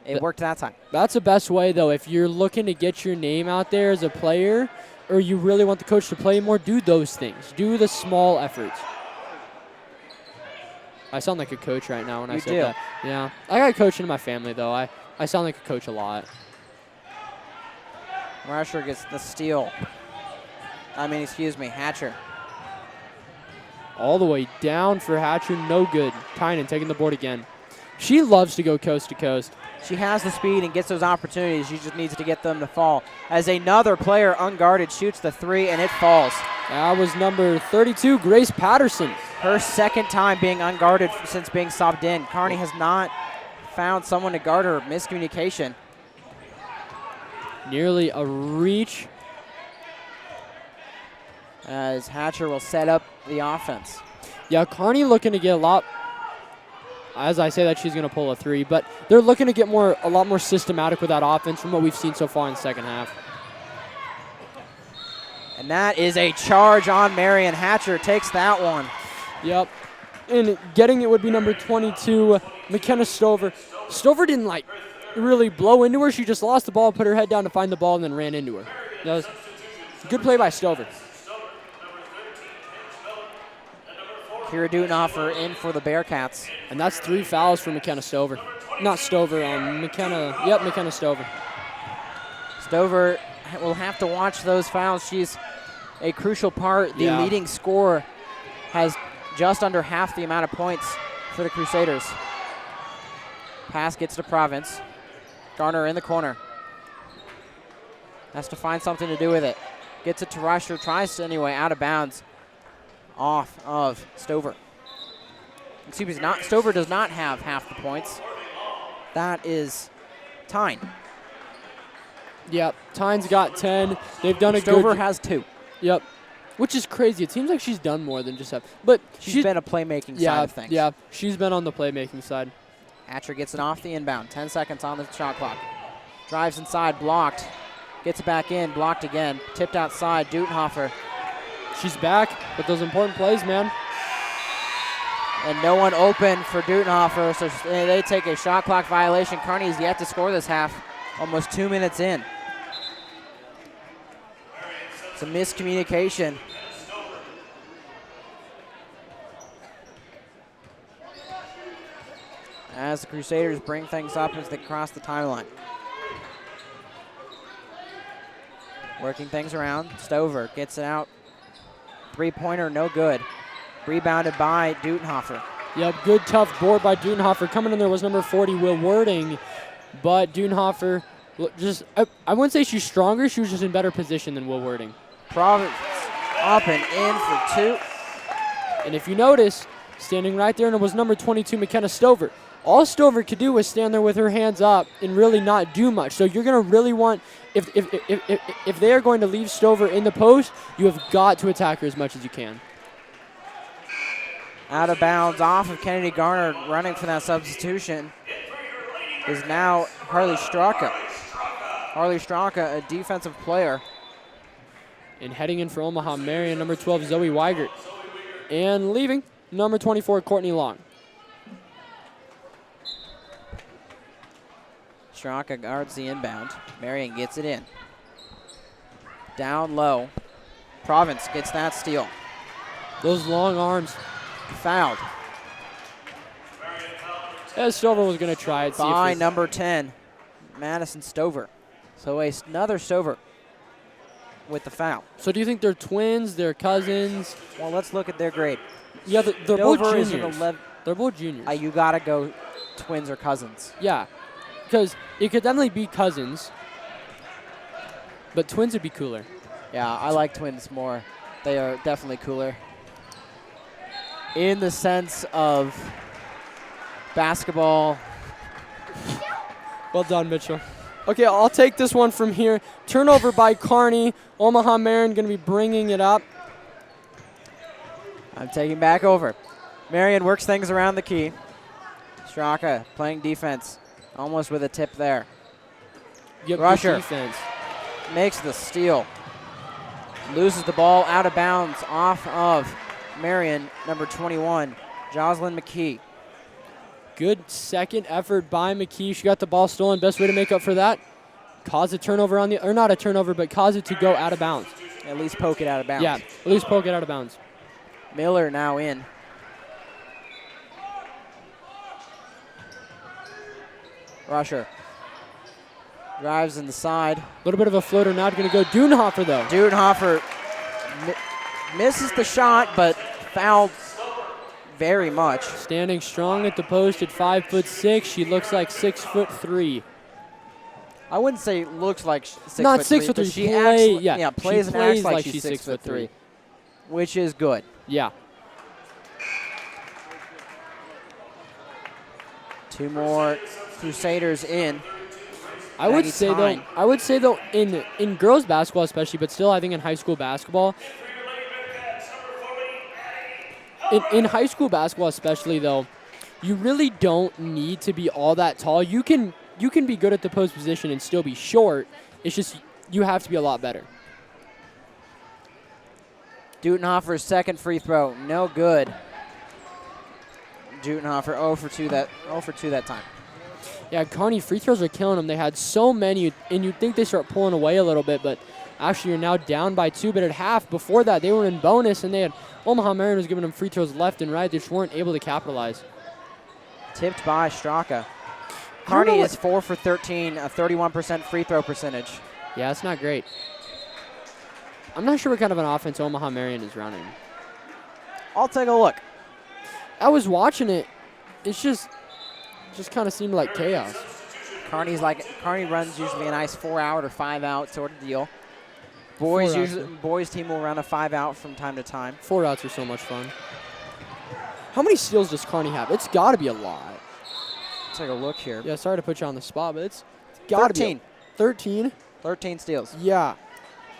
it worked that time. That's the best way, though. If you're looking to get your name out there as a player, or you really want the coach to play more, do those things. Do the small efforts. I sound like a coach right now when I said that. Yeah. I got coaching in my family, though. I sound like a coach a lot. Rusher gets the steal. Hatcher. All the way down for Hatcher, no good. Tynan taking the board again. She loves to go coast to coast. She has the speed and gets those opportunities. She just needs to get them to fall. As another player unguarded shoots the 3 and it falls. That was number 32, Grace Patterson. Her second time being unguarded since being subbed in. Kearney has not found someone to guard her. Miscommunication. Nearly a reach. As Hatcher will set up the offense. Yeah, Kearney looking to get a lot. As I say that, she's going to pull a 3, but they're looking to get a lot more systematic with that offense from what we've seen so far in the second half. And that is a charge on Marian. Hatcher takes that one. Yep. And getting it would be number 22, McKenna Stover. Stover didn't really blow into her. She just lost the ball, put her head down to find the ball, and then ran into her. That was a good play by Stover. Kira Dutenhofer in for the Bearcats. And that's 3 fouls for McKenna Stover. Not Stover, McKenna. Yep, McKenna Stover. Stover will have to watch those fouls. She's a crucial part. The leading scorer has just under half the amount of points for the Crusaders. Pass gets to Province. Garner in the corner. Has to find something to do with it. Gets it to Rusher. Tries to anyway, out of bounds. Off of Stover. Excuse me, Stover does not have half the points. That is Tyne. Yep, Tyne's got 10. They've done a good Stover has 2. Yep. which is crazy. It seems like she's done more than just have. But She's been a playmaking side of things. Yeah, she's been on the playmaking side. Hatcher gets it off the inbound. 10 seconds on the shot clock. Drives inside, blocked. Gets it back in, blocked again. Tipped outside, Dutenhofer. She's back with those important plays, man. And no one open for Dutenhofer, so they take a shot clock violation. Kearney's yet to score this half, almost 2 minutes in. It's a miscommunication. As the Crusaders bring things up as they cross the timeline. Working things around. Stover gets it out. Three-pointer, no good. Rebounded by Dutenhofer. Yep, good tough board by Dutenhofer. Coming in there was number 40, Will Wording. But Dutenhofer, just, I wouldn't say she's stronger. She was just in better position than Will Wording. Providence up and in for two. And if you notice, standing right there, and it was number 22, McKenna Stover. All Stover could do was stand there with her hands up and really not do much. So you're going to really want, if they are going to leave Stover in the post, you have got to attack her as much as you can. Out of bounds off of Kennedy Garner, running for that substitution is now Harley Straka. Harley Straka, a defensive player. And heading in for Omaha Marian, number 12, Zoe Weigert. And leaving, number 24, Courtney Long. Straka guards the inbound. Marian gets it in. Down low. Province gets that steal. Those long arms. Fouled As Stover was going to try it. by number 10, Madison Stover. So another Stover with the foul. So do you think they're twins, they're cousins? Well, let's look at their grade. Yeah, they're both Stover is an juniors. 11. They're both juniors. You got to go twins or cousins. Yeah, because it could definitely be cousins, but twins would be cooler. Yeah, I like twins more. They are definitely cooler. In the sense of basketball. Well done, Mitchell. Okay, I'll take this one from here. Turnover by Kearney. Omaha Marian going to be bringing it up. I'm taking back over. Marian works things around the key. Straka playing defense, almost with a tip there. Yep, Rusher. good defense. Makes the steal. Loses the ball out of bounds off of Marian, number 21, Jocelyn McKee. Good second effort by McKee. She got the ball stolen. Best way to make up for that, cause a turnover on the, or not a turnover, but cause it to go out of bounds. At least poke it out of bounds. Yeah, at least poke it out of bounds. Miller now in. Rusher. Drives in the side. A little bit of a floater now. Going to go Dutenhofer, though. Dutenhofer misses the shot, but fouled very much. Standing strong at the post at 5'6". She looks like 6'3". I wouldn't say looks like 6'3". Not 6'3". But she Play, actually, yeah, plays she and acts plays like she's 6'3", which is good. Yeah. Two more Crusaders in. I would Maggie's say fine. though in girls basketball especially, but still I think in high school basketball. In high school basketball especially though, you really don't need to be all that tall. You can be good at the post position and still be short. It's just you have to be a lot better. Dutenhofer's second free throw, no good. Dutenhofer 0 for 2 that time. Yeah, Kearney free throws are killing them. They had so many, and you'd think they start pulling away a little bit, but actually you're now down by 2. But at half, before that, they were in bonus, and they had Omaha Marian was giving them free throws left and right. They just weren't able to capitalize. Tipped by Straka. Kearney is 4 for 13, a 31% free throw percentage. Yeah, that's not great. I'm not sure what kind of an offense Omaha Marian is running. I'll take a look. I was watching it. It's just kind of seemed like chaos. Kearney runs usually a nice 4-out or 5-out sort of deal. Boys team will run a 5-out from time to time. 4-outs are so much fun. How many steals does Kearney have? It's got to be a lot. Let's take a look here. Yeah, sorry to put you on the spot, but it's got to be 13. 13. 13 steals. Yeah.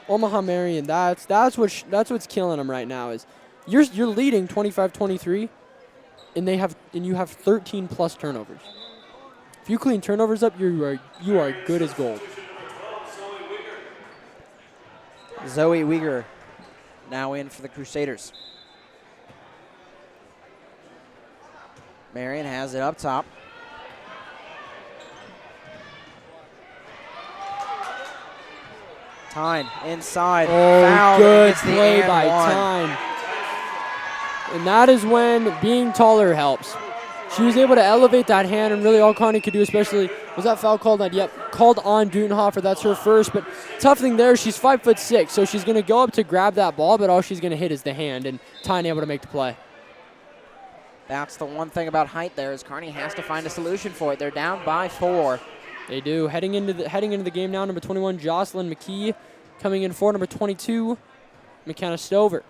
Omaha Marian, that's what's killing them right now. Is you're leading 25-23, and you have 13 plus turnovers. If you clean turnovers up, you are good as gold. Zoe Weger now in for the Crusaders. Marian has it up top. Tyne inside. Foul, good gets the play and by one. Tyne. And that is when being taller helps. She was able to elevate that hand, and really all Kearney could do, especially, was that foul called on? Yep, called on Dudenhofer. That's her first, but tough thing there, she's 5'6", so she's going to go up to grab that ball, but all she's going to hit is the hand, and Tyne able to make the play. That's the one thing about height there is Kearney has to find a solution for it. They're down by 4. They do. Heading into the game now, number 21, Jocelyn McKee. Coming in for number 22, McKenna Stover.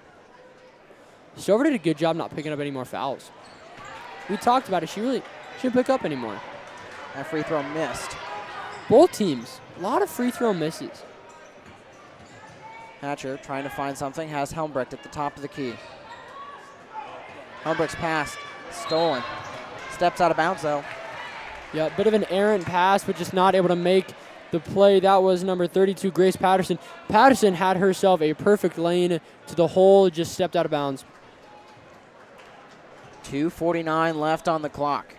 Stover did a good job not picking up any more fouls. We talked about it. She didn't pick up anymore. That free throw missed. Both teams, a lot of free throw misses. Hatcher trying to find something, has Helmbrecht at the top of the key. Helmbrecht's pass, stolen. Steps out of bounds though. Yeah, a bit of an errant pass, but just not able to make the play. That was number 32, Grace Patterson. Patterson had herself a perfect lane to the hole, just stepped out of bounds. 2:49 left on the clock.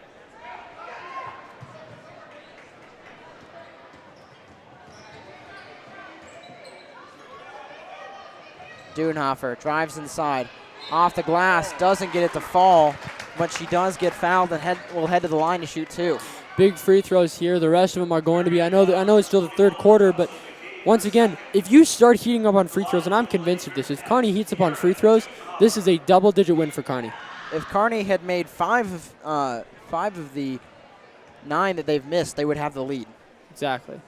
Dudenhofer drives inside. Off the glass, doesn't get it to fall, but she does get fouled and will head to the line to shoot 2. Big free throws here. The rest of them are going to be, I know it's still the third quarter, but once again, if you start heating up on free throws, and I'm convinced of this, if Kearney heats up on free throws, this is a double-digit win for Kearney. If Kearney had made 5 of the 9 that they've missed, they would have the lead. Exactly.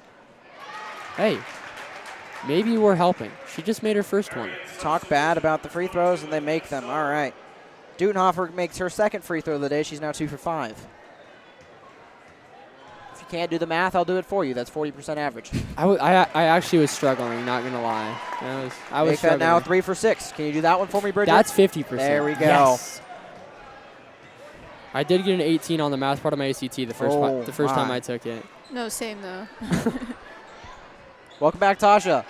Hey, maybe we're helping. She just made her first one. Talk bad about the free throws, and they make them. All right. Dudenhofer makes her second free throw of the day. She's now 2 for 5. If you can't do the math, I'll do it for you. That's 40% average. I actually was struggling, not going to lie. I was Make that struggling. now 3 for 6. Can you do that one for me, Bridget? That's 50%. There we go. Yes. I did get an 18 on the math part of my ACT the first time I took it. No, same though. Welcome back, Tasha.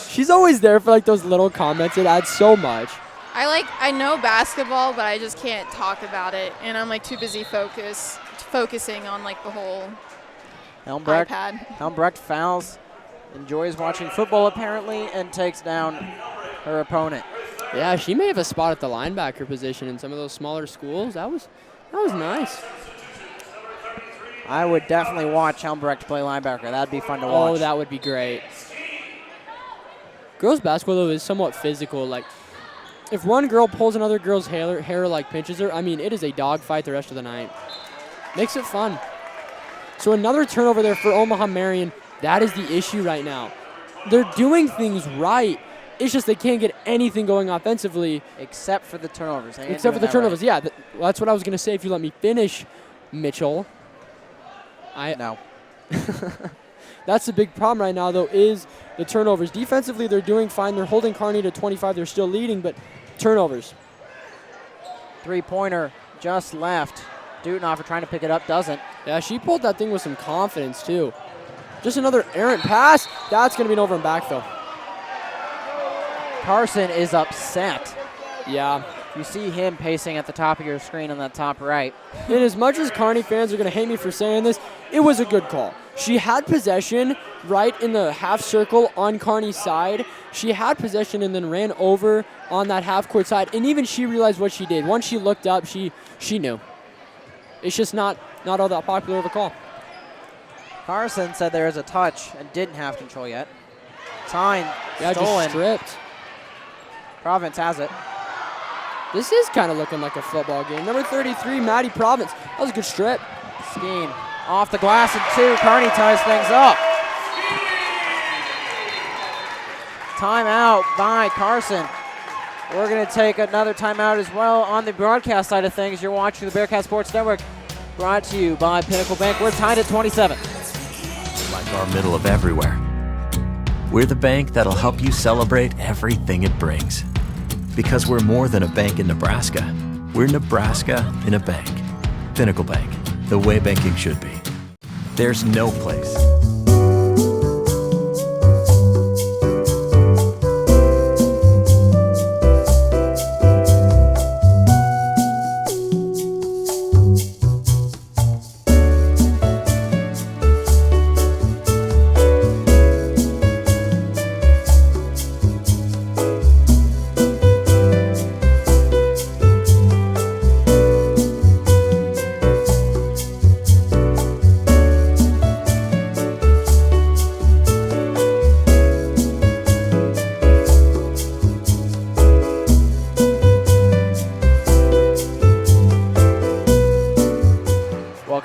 She's always there for like those little comments. It adds so much. I know basketball, but I just can't talk about it, and I'm like too busy focusing on like the whole Helmbrecht iPad. fouls, enjoys watching football apparently, and takes down her opponent. Yeah, she may have a spot at the linebacker position in some of those smaller schools. That was nice. I would definitely watch Helmbrecht play linebacker. That'd be fun to watch. Oh, that would be great. Girls basketball, though, is somewhat physical. Like, if one girl pulls another girl's hair like pinches her, I mean, it is a dogfight the rest of the night. Makes it fun. So another turnover there for Omaha Marian. That is the issue right now. They're doing things right. It's just they can't get anything going offensively. Except for the turnovers. Except for the turnovers, yeah. That's what I was going to say if you let me finish, Mitchell. No. That's the big problem right now, though, is the turnovers. Defensively, they're doing fine. They're holding Kearney to 25. They're still leading, but turnovers. Three-pointer just left. Dudenhofer trying to pick it up, doesn't. Yeah, she pulled that thing with some confidence, too. Just another errant pass. That's going to be an over and back, though. Carson is upset. Yeah. You see him pacing at the top of your screen on that top right. And as much as Kearney fans are going to hate me for saying this, it was a good call. She had possession right in the half circle on Kearney's side. She had possession and then ran over on that half-court side, and even she realized what she did. Once she looked up, she knew. It's just not all that popular of a call. Carson said there is a touch and didn't have control yet. Tyne Yeah, stolen. just stripped. Province has it. This is kind of looking like a football game. Number 33, Maddie Province. That was a good strip. Skeen off the glass and 2. Kearney ties things up. Timeout by Carson. We're going to take another timeout as well on the broadcast side of things. You're watching the Bearcat Sports Network, brought to you by Pinnacle Bank. We're tied at 27. Like our middle of everywhere. We're the bank that'll help you celebrate everything it brings. Because we're more than a bank in Nebraska. We're Nebraska in a bank. Pinnacle Bank, the way banking should be. There's no place.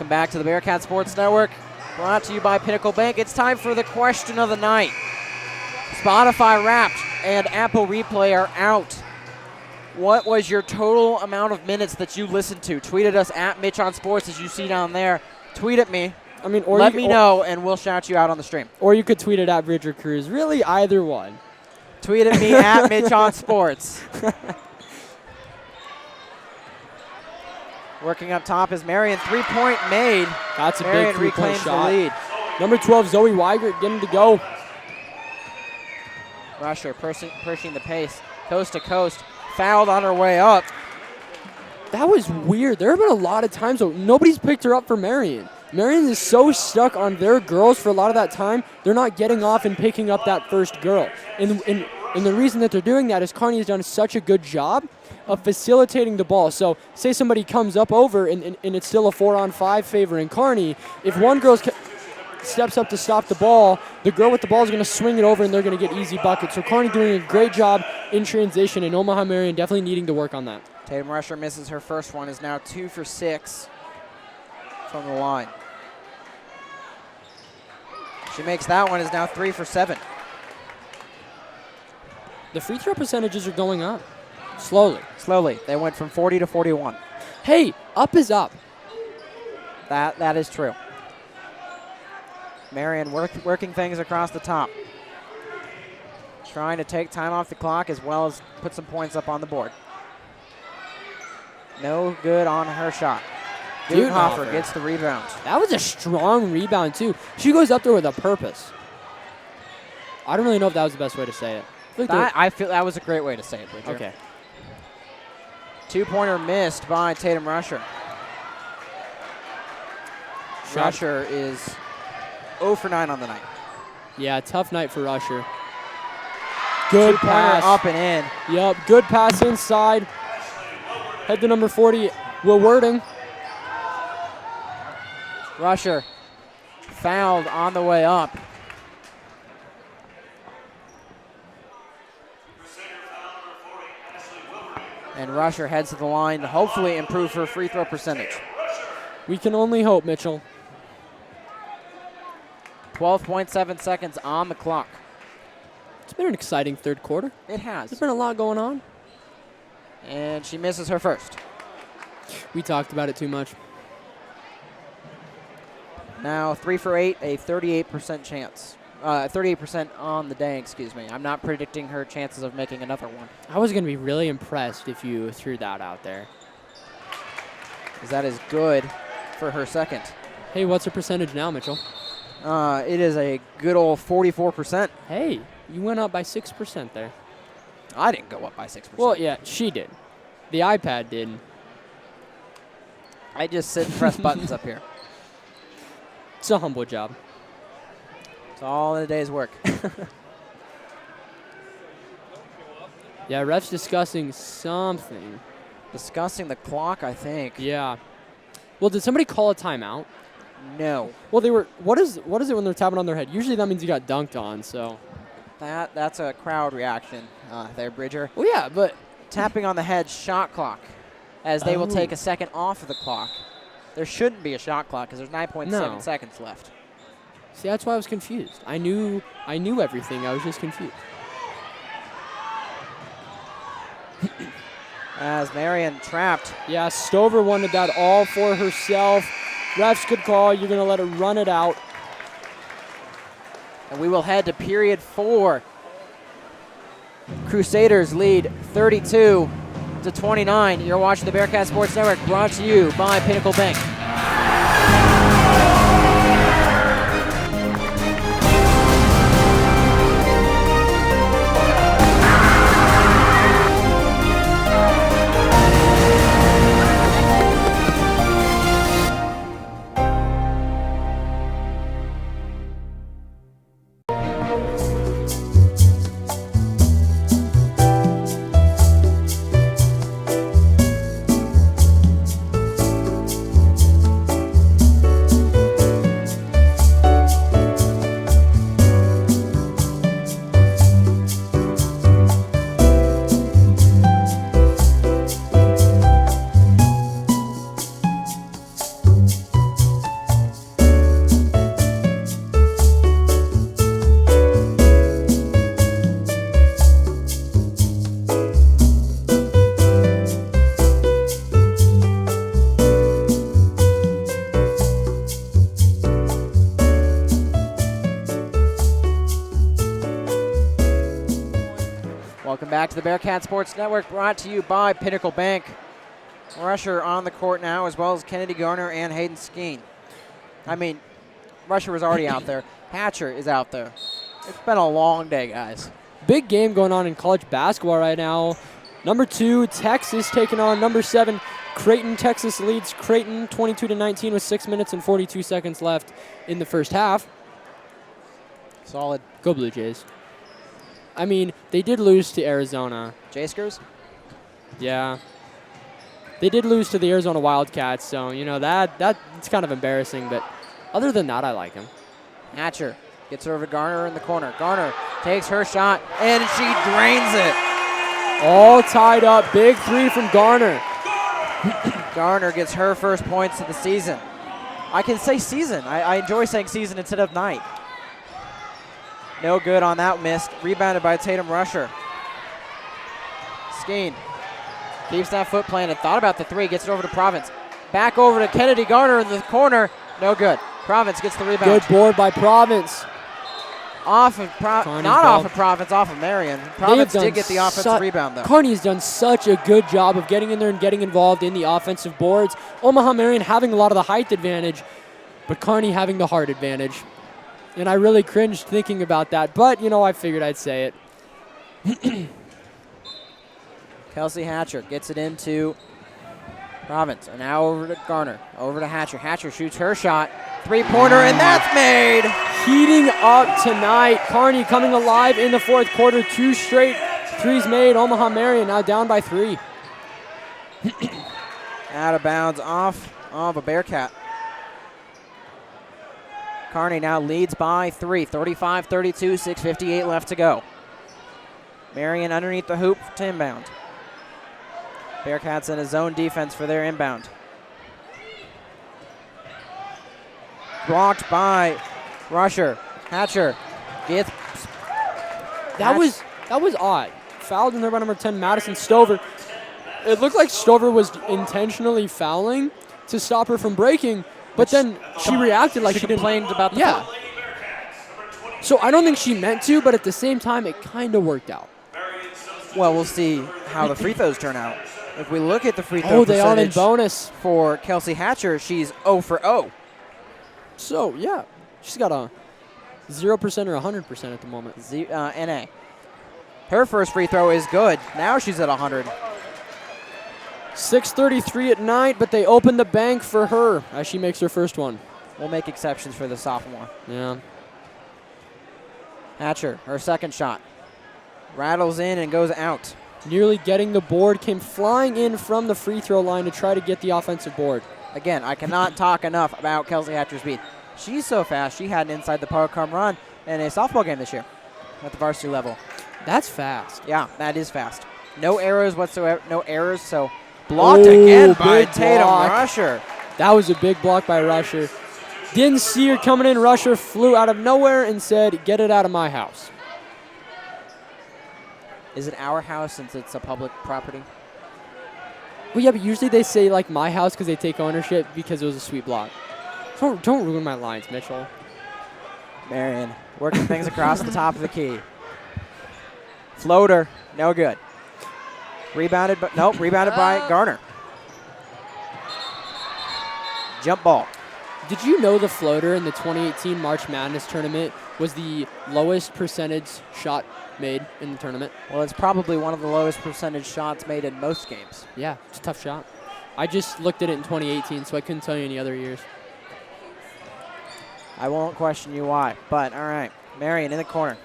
Back to the Bearcat Sports Network, brought to you by Pinnacle Bank. It's time for the question of the night. Spotify Wrapped and Apple Replay are out. What was your total amount of minutes that you listened to? Tweet at us at Mitch on Sports, as you see down there. Tweet at me. Or let me know, and we'll shout you out on the stream. Or you could tweet it at Bridger Cruz. Really, either one. Tweet at me at Mitch on Sports. Working up top is Marian. 3-point made. That's a Marian big three-point shot. the lead. Number 12, Zoe Weigert getting to go. Rusher pushing the pace. Coast to coast. Fouled on her way up. That was weird. There have been a lot of times, though, nobody's picked her up for Marian. Marian is so stuck on their girls for a lot of that time, they're not getting off and picking up that first girl. And the reason that they're doing that is Kearney has done such a good job of facilitating the ball. So say somebody comes up over and it's still a 4-on-5 favoring Kearney. If one girl steps up to stop the ball, the girl with the ball is going to swing it over and they're going to get easy buckets. So Kearney doing a great job in transition, and Omaha Marian definitely needing to work on that. Tatum Rusher misses her first one, is now 2 for 6 from the line. She makes that one, is now 3 for 7. The free throw percentages are going up. Slowly. They went from 40 to 41. Hey, up is up. That is true. Marian working things across the top. Trying to take time off the clock as well as put some points up on the board. No good on her shot. Dudenhofer gets the rebound. That was a strong rebound, too. She goes up there with a purpose. I don't really know if that was the best way to say it. I feel that was a great way to say it, Bridger. Okay. 2-pointer missed by Tatum Rusher. Rusher is 0 for 9 on the night. Yeah, tough night for Rusher. Good pass. Up and in. Yep, good pass inside. Head to number 40, Will Wording. Rusher fouled on the way up. And Rusher heads to the line to hopefully improve her free throw percentage. We can only hope, Mitchell. 12.7 seconds on the clock. It's been an exciting third quarter. It has. There's been a lot going on. And she misses her first. We talked about it too much. Now 3 for 8, a 38% chance. 38% on the day, excuse me. I'm not predicting her chances of making another one. I was going to be really impressed if you threw that out there. Because that is good for her second. Hey, what's her percentage now, Mitchell? It is a good old 44%. Hey, you went up by 6% there. I didn't go up by 6%. Well, yeah, she did. The iPad did. I just sit and press buttons up here. It's a humble job. It's all in a day's work. Yeah, ref's discussing something. Discussing the clock, I think. Yeah. Well, did somebody call a timeout? No. Well, they were. What is it when they're tapping on their head? Usually that means you got dunked on. So. That's a crowd reaction there, Bridger. Well, yeah, but tapping on the head, shot clock, as they will take a second off of the clock. There shouldn't be a shot clock because there's 9.7 seconds left. See, that's why I was confused. I knew everything. I was just confused. As Marian trapped. Yeah, Stover wanted that all for herself. Refs could call. You're going to let her run it out. And we will head to period 4. Crusaders lead 32-29. You're watching the Bearcat Sports Network, brought to you by Pinnacle Bank. Welcome back to the Bearcat Sports Network, brought to you by Pinnacle Bank. Rusher on the court now, as well as Kennedy Garner and Hayden Skeen. I mean, Rusher was already out there. Hatcher is out there. It's been a long day, guys. Big game going on in college basketball right now. Number 2, Texas taking on number 7, Creighton. Texas leads Creighton 22-19 with 6 minutes and 42 seconds left in the first half. Solid. Go Blue Jays. I mean, they did lose to Arizona. J-Skers? Yeah. They did lose to the Arizona Wildcats, so, you know, that's kind of embarrassing. But other than that, I like him. Hatcher gets over to Garner in the corner. Garner takes her shot, and she drains it. All tied up. Big 3 from Garner. Garner gets her first points of the season. I can say season. I enjoy saying season instead of night. No good on that, missed. Rebounded by Tatum Rusher. Skeen keeps that foot planted. Thought about the 3, gets it over to Province. Back over to Kennedy Garner in the corner. No good. Province gets the rebound. Good board by Province. Off of off of Province, off of Marian. Province did get the offensive rebound, though. Kearney's done such a good job of getting in there and getting involved in the offensive boards. Omaha Marian having a lot of the height advantage, but Kearney having the heart advantage. And I really cringed thinking about that, but, you know, I figured I'd say it. Kelsey Hatcher gets it into Province. And now over to Garner. Over to Hatcher. Hatcher shoots her shot. 3-pointer, and that's made. Heating up tonight. Kearney coming alive in the fourth quarter. 2 straight threes made. Omaha Marian now down by 3. Out of bounds off of a Bearcat. Kearney now leads by 3, 35-32, 6:58 left to go. Marian underneath the hoop to inbound. Bearcats in a zone defense for their inbound. Blocked by Rusher. Hatcher gets. That was odd. Fouled in there by number 10, Madison Stover. It looked like Stover was intentionally fouling to stop her from breaking. But then she reacted like she didn't. Complained about the yeah. So I don't think she meant to, but at the same time, it kind of worked out. Well, we'll see how the free throws turn out. If we look at the free throw they are in percentage bonus for Kelsey Hatcher, she's 0 for 0. So, yeah, she's got a 0% or 100% at the moment. NA. Her first free throw is good. Now she's at 100. 6:33 at night, but they open the bank for her as she makes her first one. We'll make exceptions for the sophomore. Yeah. Hatcher, her second shot. Rattles in and goes out. Nearly getting the board, came flying in from the free throw line to try to get the offensive board. Again, I cannot talk enough about Kelsey Hatcher's speed. She's so fast, she had an inside the park run in a softball game this year at the varsity level. That's fast. Yeah, that is fast. No errors whatsoever, no errors, so blocked again by Tatum Rusher. That was a big block by Rusher. Didn't see her coming in. Rusher flew out of nowhere and said, "Get it out of my house." Is it our house since it's a public property? Well, yeah, but usually they say, like, my house because they take ownership because it was a sweet block. Don't ruin my lines, Mitchell. Marian working things across the top of the key. Floater, no good. Rebounded, but nope, rebounded by Garner. Jump ball. Did you know the floater in the 2018 March Madness tournament was the lowest percentage shot made in the tournament? Well, it's probably one of the lowest percentage shots made in most games. Yeah, it's a tough shot. I just looked at it in 2018, so I couldn't tell you any other years. I won't question you why, but all right. Marian in the corner.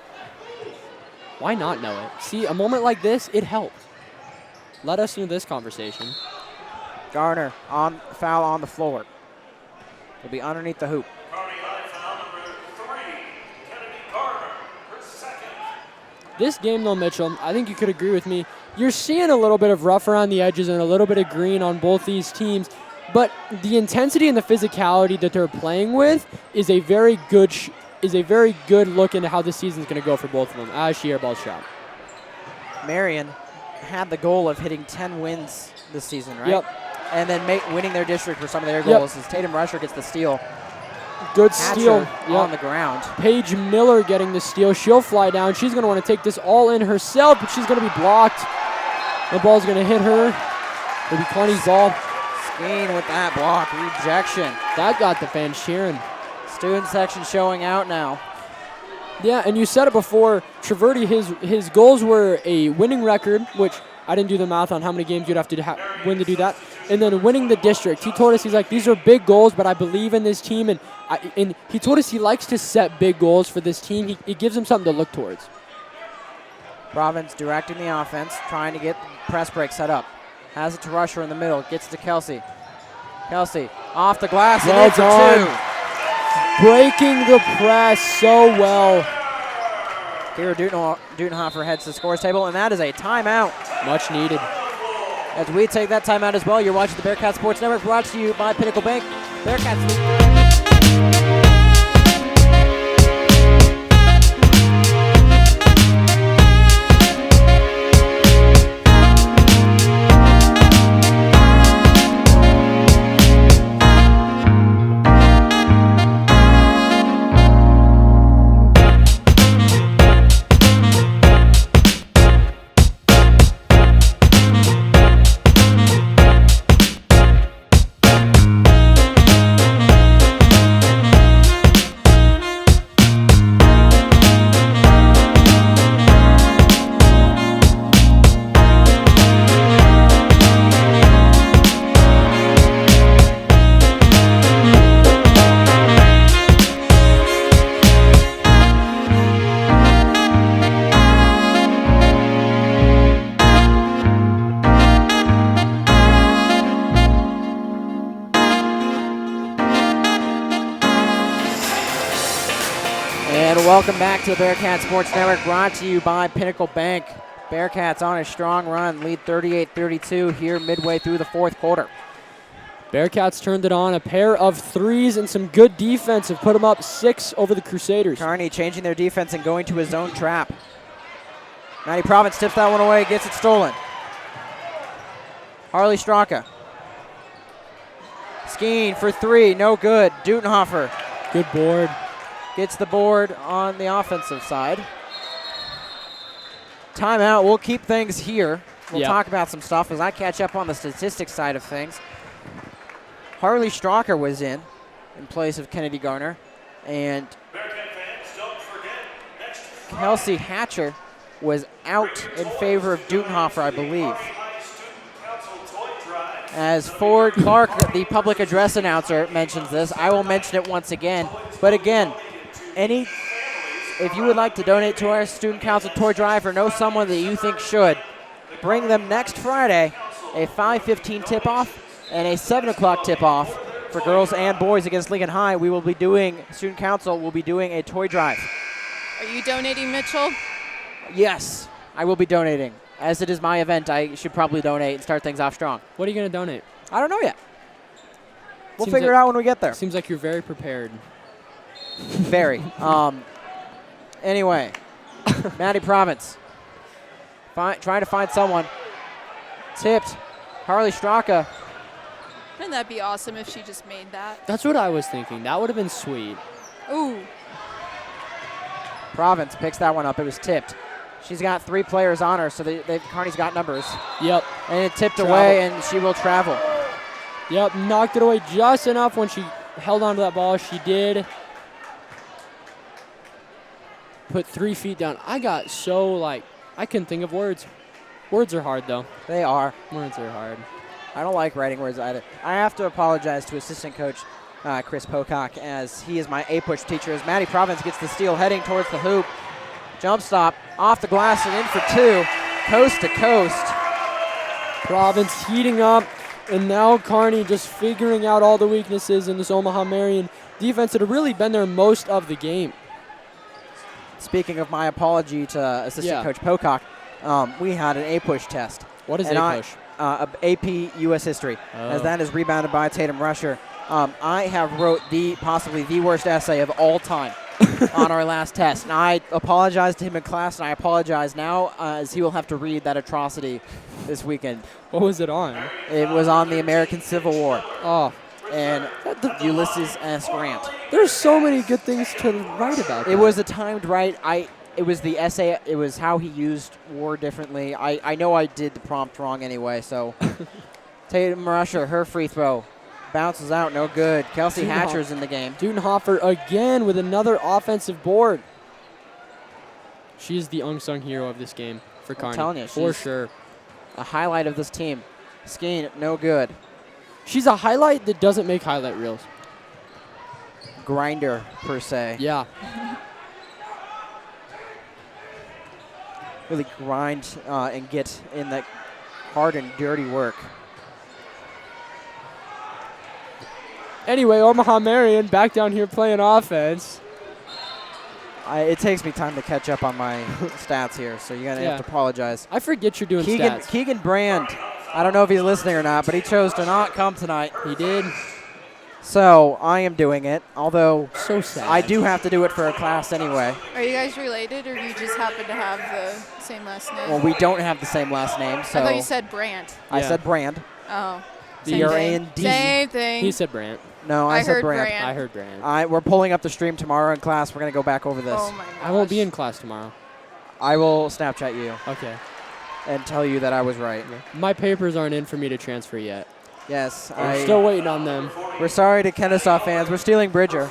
Why not know it? See, a moment like this, it helped. Let us into this conversation. Garner on foul on the floor. He'll be underneath the hoop. Kearney on foul number 3, Kennedy Garner, her second. This game, though, Mitchell, I think you could agree with me. You're seeing a little bit of rough around the edges and a little bit of green on both these teams, but the intensity and the physicality that they're playing with is a very good look into how this season's going to go for both of them as she airballs shot. Marian had the goal of hitting 10 wins this season, right? Yep. And then winning their district for some of their goals as Tatum Rusher gets the steal. Good Hatcher steal. on the ground. Paige Miller getting the steal. She'll fly down. She's going to want to take this all in herself, but she's going to be blocked. The ball's going to hit her. It'll be Kearney's ball. Skeen with that block. Rejection. That got the fans cheering. Student section showing out now. Yeah, and you said it before, Traverti, his goals were a winning record, which I didn't do the math on how many games you'd have to win to do that, and then winning the district. He told us, he's like, these are big goals, but I believe in this team, and he told us he likes to set big goals for this team. It gives him something to look towards. Province directing the offense, trying to get press break set up. Has it to Rusher in the middle, gets to Kelsey. Kelsey off the glass, Well and in for done. 2. Breaking the press so well. Here Dutenhofer heads to the scores table, and that is a timeout. Much needed. As we take that timeout as well, you're watching the Bearcat Sports Network, brought to you by Pinnacle Bank. Bearcats. Welcome back to the Bearcat Sports Network, brought to you by Pinnacle Bank. Bearcats on a strong run, lead 38-32 here midway through the fourth quarter. Bearcats turned it on. A pair of threes and some good defense have put them up 6 over the Crusaders. Kearney changing their defense and going to a zone trap. Maddie Province tips that one away, gets it stolen. Harley Straka. Skeen for 3, no good. Dutenhofer Good board. gets the board on the offensive side. Timeout. We'll keep things here. We'll talk about some stuff as I catch up on the statistics side of things. Harley Straka was in place of Kennedy Garner. And Kelsey Hatcher was out in favor of Dutenhofer, I believe. As Ford Clark, the public address announcer, mentions this, I will mention it once again. But again, if you would like to donate to our Student Council Toy Drive or know someone that you think should, bring them next Friday, a 5:15 tip-off and a 7 o'clock tip-off for girls and boys against Lincoln High. We will be doing, Student Council will be doing a toy drive. Are you donating, Mitchell? Yes, I will be donating. As it is my event, I should probably donate and start things off strong. What are you going to donate? I don't know yet. We'll figure it out when we get there. Seems like you're very prepared. Very. Anyway, Maddie Province trying to find someone. Tipped. Harley Straka. Wouldn't that be awesome if she just made that? That's what I was thinking. That would have been sweet. Ooh. Province picks that one up. It was tipped. She's got 3 players on her, so Kearney's got numbers. Yep. And it tipped away, and she will travel. Yep, knocked it away just enough when she held onto that ball. She did put 3 feet down. I got so, like, I couldn't think of words. Words are hard, though. They are. Words are hard. I don't like writing words either. I have to apologize to assistant coach Chris Pocock, as he is my A-push teacher, as Maddie Province gets the steal heading towards the hoop. Jump stop, off the glass and in for 2, coast to coast. Province heating up, and now Kearney just figuring out all the weaknesses in this Omaha Marian defense that have really been there most of the game. Speaking of my apology to assistant coach Pocock, we had an A-push test. What is A-push? AP U.S. history, as that is rebounded by Tatum Rusher. I have wrote possibly the worst essay of all time on our last test. And I apologized to him in class, and I apologize now, as he will have to read that atrocity this weekend. What was it on? It was on the American Civil War. Oh. And Ulysses S. Grant. There's so many good things to write about. It was a timed right. It was the essay. It was how he used war differently. I know I did the prompt wrong anyway, so. Tatum Rusher, her free throw. Bounces out, no good. Kelsey Hatcher's in the game. Dudenhofer again with another offensive board. She's the unsung hero of this game for Kearney. I'm telling you, for sure. A highlight of this team. Skeen, no good. She's a highlight that doesn't make highlight reels. Grinder, per se. Yeah. Really grind and get in that hard and dirty work. Anyway, Omaha Marian back down here playing offense. It takes me time to catch up on my stats here, so you're going to have to apologize. I forget you're doing stats. Keegan Brand, I don't know if he's listening or not, but he chose to not come tonight. He did. So I am doing it, although so sad. I do have to do it for a class anyway. Are you guys related, or do you just happen to have the same last name? Well, we don't have the same last name, so. I thought you said Brandt. I said Brand. Oh. B-R-A-N-D. Same thing. He said Brandt. No, I said heard Brand. Brand. I heard Brandt. We're pulling up the stream tomorrow in class. We're going to go back over this. Oh my gosh. I won't be in class tomorrow. I will Snapchat you. Okay. And tell you that I was right. Yeah. My papers aren't in for me to transfer yet. Yes. I'm still waiting on them. We're sorry to Kennesaw fans. We're stealing Bridger.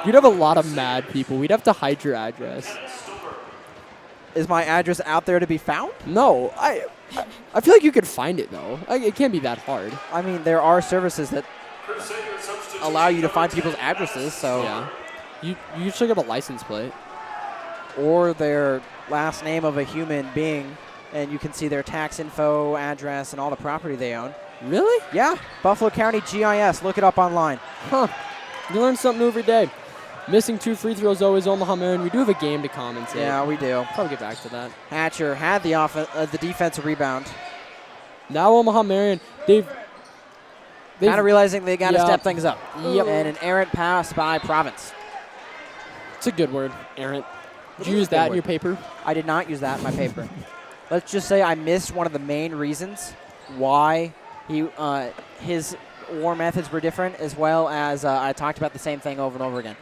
You'd have a lot of mad people. We'd have to hide your address. Is my address out there to be found? No. I feel like you could find it, though. It can't be that hard. I mean, there are services that allow you to find people's addresses, so. Yeah. You just look up a license plate. Or their last name of a human being, and you can see their tax info, address, and all the property they own. Really? Yeah. Buffalo County GIS. Look it up online. Huh. You learn something new every day. Missing 2 free throws, though, is Omaha Marian. We do have a game to commentate. Yeah, we do. Probably get back to that. Hatcher had the defensive rebound. Now Omaha Marian, they've kind of realizing they got to step things up. Yep. And an errant pass by Province. It's a good word, errant. Did you use that in your paper? I did not use that in my paper. Let's just say I missed one of the main reasons why his war methods were different, as well as I talked about the same thing over and over again.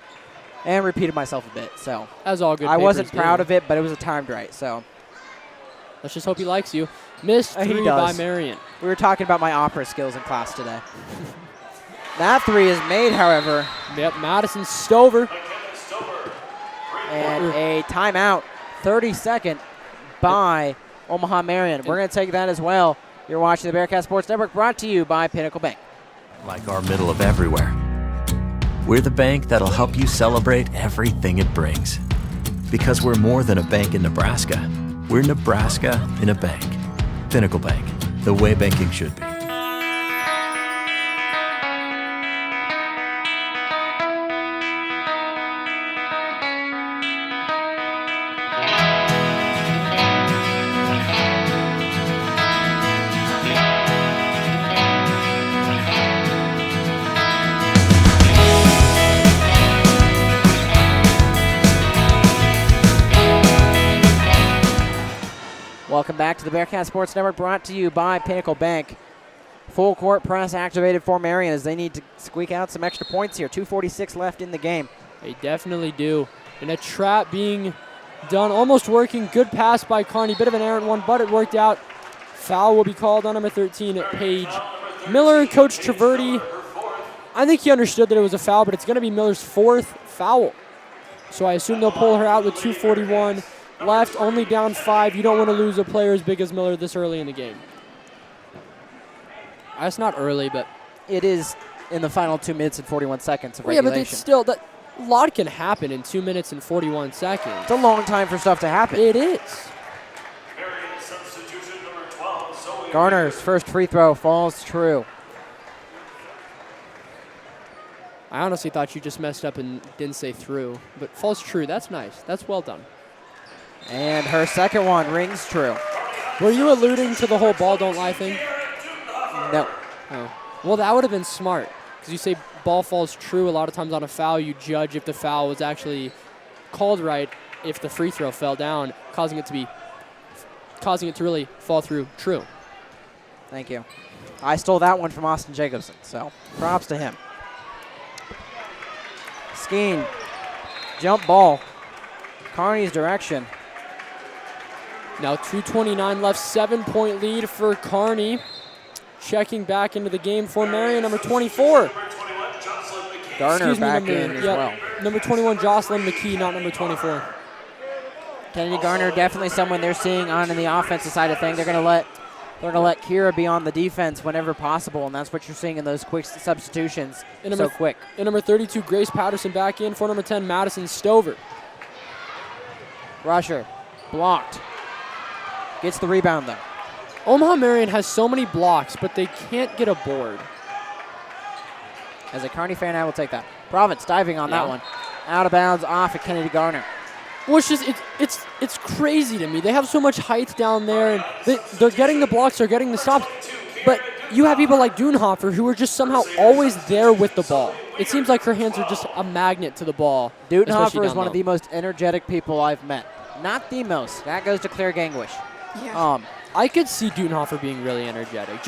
And repeated myself a bit, so. As all good I wasn't papers proud do. of it, but it was a timed right, so. Let's just hope he likes you. Missed 3 by Marian. We were talking about my opera skills in class today. That 3 is made, however. Yep, Madison Stover. And a timeout, 32nd by Omaha Marian. We're going to take that as well. You're watching the Bearcat Sports Network, brought to you by Pinnacle Bank. Like our middle of everywhere. We're the bank that'll help you celebrate everything it brings. Because we're more than a bank in Nebraska. We're Nebraska in a bank. Pinnacle Bank, the way banking should be. Welcome back to the Bearcat Sports Network, brought to you by Pinnacle Bank. Full court press activated for Marian as they need to squeak out some extra points here. 2:46 left in the game. They definitely do. And a trap being done, almost working. Good pass by Kearney. Bit of an errant one, but it worked out. Foul will be called on number 13 at Paige Miller. Coach Traverti, I think he understood that it was a foul, but it's going to be Miller's 4th foul. So I assume they'll pull her out with 2:41 left, only down 5. You don't want to lose a player as big as Miller this early in the game. That's not early, but It is in the final 2 minutes and 41 seconds of yeah, regulation. but it's still that a lot can happen in 2 minutes and 41 seconds. It's a long time for stuff to happen. It is. Marian substitution number 12, Zoe. Garner's first free throw falls true. I honestly thought you just messed up and didn't say through, but falls true. That's nice. That's well done. And her second one rings true. Were you alluding to the whole ball don't lie thing? No. Oh. Well, that would have been smart, because you say ball falls true. A lot of times on a foul, you judge if the foul was actually called right if the free throw fell down, causing it to really fall through true. Thank you. I stole that one from Austin Jacobson, so props to him. Skeen. Jump ball. Kearney's direction. Now 2:29 left, 7-point lead for Kearney. Checking back into the game for Marian, number 24. Garner back in as yep, well. Number 21, Jocelyn McKee, not number 24. Kennedy Garner definitely someone they're seeing on in the offensive side of things. They're gonna let Kira be on the defense whenever possible, and that's what you're seeing in those quick substitutions. And So quick. And number 32, Grace Patterson back in for number 10, Madison Stover. Rusher blocked. Gets the rebound though. Omaha Marian has so many blocks, but they can't get a board. As a Kearney fan, I will take that. Province diving on that Yeah. one. Out of bounds off of Kennedy Garner. Well, it's just it's crazy to me. They have so much height down there, and they're getting the blocks, they're getting the stops. But you have people like Dudenhofer who are just somehow always there with the ball. It seems like her hands are just a magnet to the ball. especially Dudenhofer is down one low. of the most energetic people I've met. Not the most. That goes to Claire Gangwish. Yeah. I could see Dudenhofer being really energetic.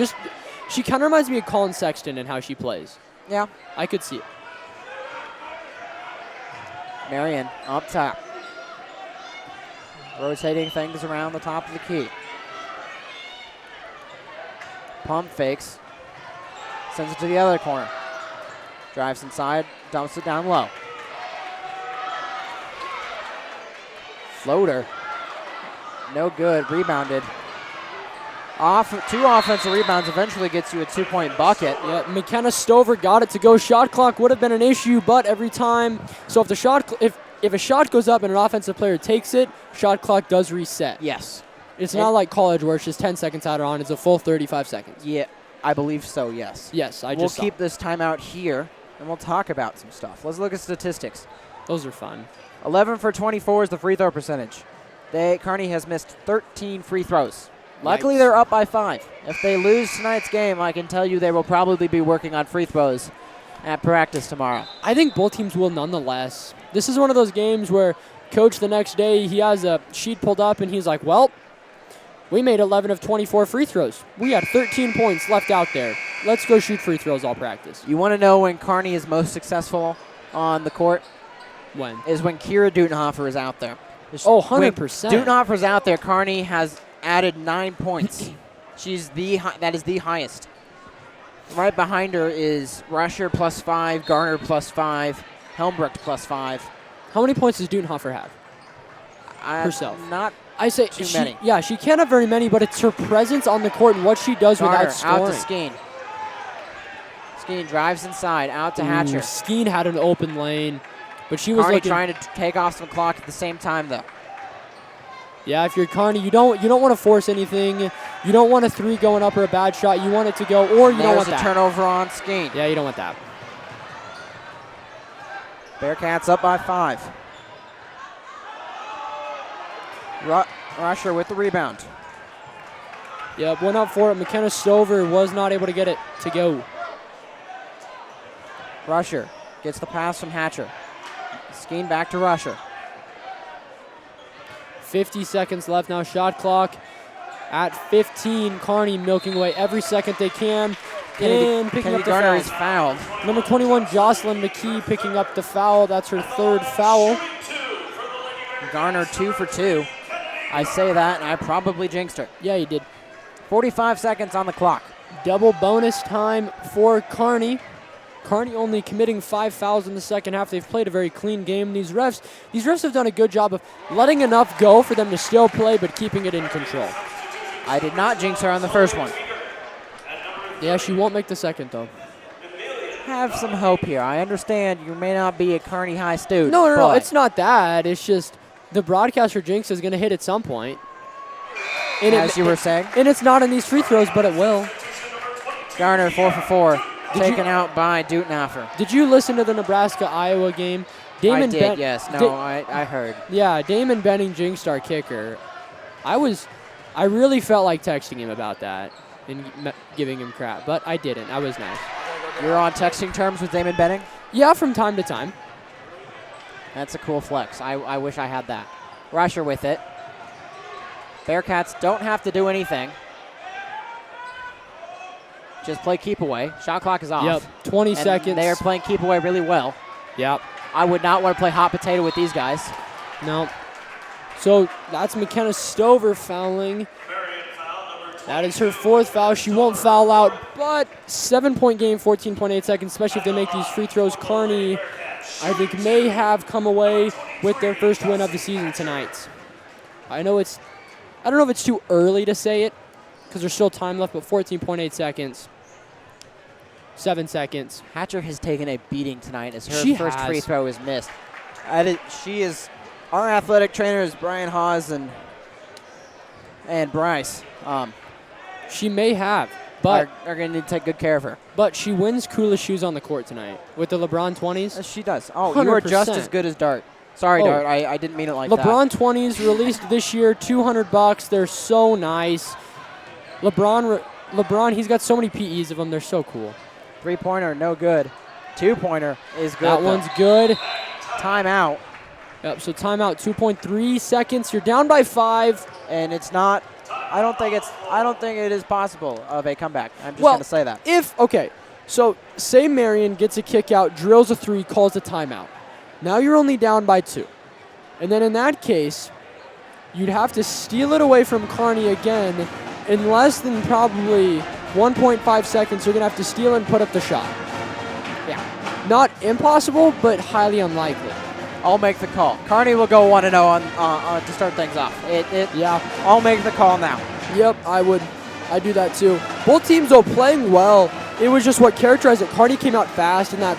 She kind of reminds me of Colin Sexton in how she plays. Yeah. I could see it. Marian up top. Rotating things around the top of the key. Pump fakes. Sends it to the other corner. Drives inside, dumps it down low. Floater. No good. Rebounded. Two offensive rebounds eventually gets you a 2-point bucket. Yeah, McKenna Stover got it to go. Shot clock would have been an issue, but every time. So if a shot goes up and an offensive player takes it, shot clock does reset. Yes. It's not like college where it's just 10 seconds out or on. It's a full 35 seconds. Yeah, I believe so, yes. Yes, We'll keep this timeout here, and we'll talk about some stuff. Let's look at statistics. Those are fun. 11 for 24 is the free throw percentage. Kearney has missed 13 free throws. Luckily, Yikes. they're up by 5. If they lose tonight's game, I can tell you they will probably be working on free throws at practice tomorrow. I think both teams will nonetheless. This is one of those games where coach the next day, he has a sheet pulled up and he's like, well, we made 11 of 24 free throws. We had 13 points left out there. Let's go shoot free throws all practice. You want to know when Kearney is most successful on the court? When? Is when Kira Dudenhofer is out there. Oh, When 100%. Dudenhofer's out there, Kearney has added 9 points. That is the highest. Right behind her is Rusher +5, Garner +5, Helmbrecht +5. How many points does Dudenhofer have? Herself. Not I say Too many. Yeah, she can't have very many, but it's her presence on the court and what she does Garner without scoring. out to Skeen. Skeen drives inside, out to Hatcher. Skeen had an open lane, but she was Kearney looking. trying to take off some clock at the same time, though. Yeah, if you're Kearney, you don't want to force anything. You don't want a 3 going up or a bad shot. You want it to go, or you don't There's want a that. turnover on Skeen. Yeah, you don't want that. Bearcats up by 5. Rusher with the rebound. Yep, went up for it. McKenna Stover was not able to get it to go. Rusher gets the pass from Hatcher. Skeen back to Rusher. 50 seconds left now. Shot clock at 15. Kearney milking away every second they can. And picking Kennedy up the Garner foul. is fouled. Number 21, Jocelyn McKee picking up the foul. That's her 3rd foul. Garner 2 for 2. I say that, and I probably jinxed her. Yeah, you did. 45 seconds on the clock. Double bonus time for Kearney. Kearney only committing 5 fouls in the second half. They've played a very clean game. These refs have done a good job of letting enough go for them to still play, but keeping it in control. I did not jinx her on the first one. Yeah, she won't make the second, though. Have some hope here. I understand you may not be a Kearney High student. No, it's not that. It's just the broadcaster jinx is going to hit at some point. As you were saying. And it's not in these free throws, but it will. Garner 4 for 4. Taken out by Dutenhofer. Did you listen to the Nebraska-Iowa game? I did, yes. No, I heard. Yeah, Damon Benning jinxed our kicker. I really felt like texting him about that and giving him crap, but I didn't. I was nice. You're on texting terms with Damon Benning? Yeah, from time to time. That's a cool flex. I wish I had that. Rusher with it. Bearcats don't have to do anything. Just play keep away. Shot clock is off. Yep, 20 and seconds. They are playing keep away really well. Yep. I would not want to play hot potato with these guys. No. So that's McKenna Stover fouling. That is her 4th foul. She won't foul out, but 7-point game, 14.8 seconds, especially if they make these free throws. Kearney, I think, may have come away with their first win of the season tonight. I don't know if it's too early to say it because there's still time left, but 14.8 seconds. 7 seconds. Hatcher has taken a beating tonight as her first free throw is missed. Our athletic trainer is Brian Hawes and Bryce. She may have, but are going to need to take good care of her. But she wins coolest shoes on the court tonight with the LeBron 20s. She does. Oh, you are just as good as Dart. Sorry, Dart. I didn't mean it like that. LeBron 20s released this year, $200. They're so nice. LeBron, he's got so many PEs of them. They're so cool. 3-pointer, no good. 2-pointer is good. That one's good. Timeout. Yep, so timeout, 2.3 seconds. You're down by 5. And it's not, I don't think it is possible of a comeback. I'm just going to say that. So say Marian gets a kick out, drills a 3, calls a timeout. Now you're only down by 2. And then in that case, you'd have to steal it away from Kearney again in less than probably 1.5 seconds. You're going to have to steal and put up the shot. Yeah. Not impossible, but highly unlikely. I'll make the call. Kearney will go 1-0 on to start things off. Yeah. I'll make the call now. Yep, I would. I'd do that too. Both teams, though, playing well. It was just what characterized it. Kearney came out fast in that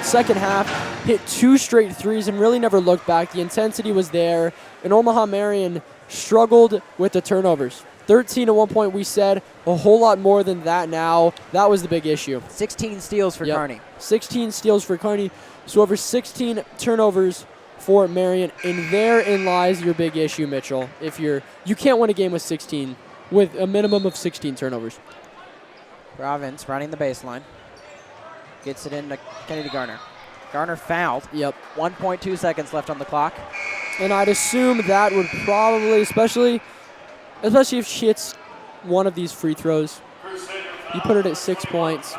second half, hit 2 straight threes and really never looked back. The intensity was there. And Omaha Marian struggled with the turnovers. 13 at one point, we said. A whole lot more than that now. That was the big issue. 16 steals for Kearney. 16 steals for Kearney. So over 16 turnovers for Marian. And therein lies your big issue, Mitchell. You can't win a game with a minimum of 16 turnovers. Province running the baseline. Gets it into Kennedy Garner. Garner fouled. Yep. 1.2 seconds left on the clock. And I'd assume that would probably, especially if she hits one of these free throws, you put it at 6 points.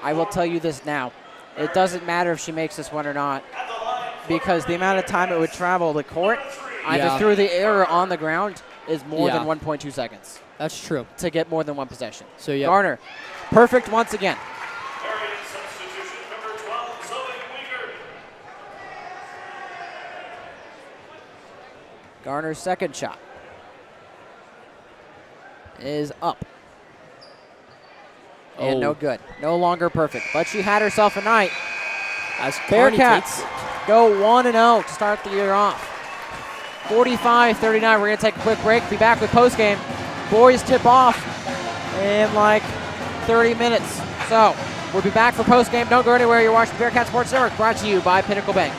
I will tell you this now. It doesn't matter if she makes this one or not, because the amount of time it would travel the court, either through the air or on the ground, is more than 1.2 seconds. That's true. To get more than one possession. So yeah. Garner, perfect once again. Substitution number 12, Zoe Weaver. Garner's second shot is up. And no good. No longer perfect. But she had herself a night. As Bearcats go 1-0 to start the year off. 45-39. We're going to take a quick break. Be back with postgame. Boys tip off in like 30 minutes. So we'll be back for postgame. Don't go anywhere. You're watching Bearcat Sports Network, brought to you by Pinnacle Bank.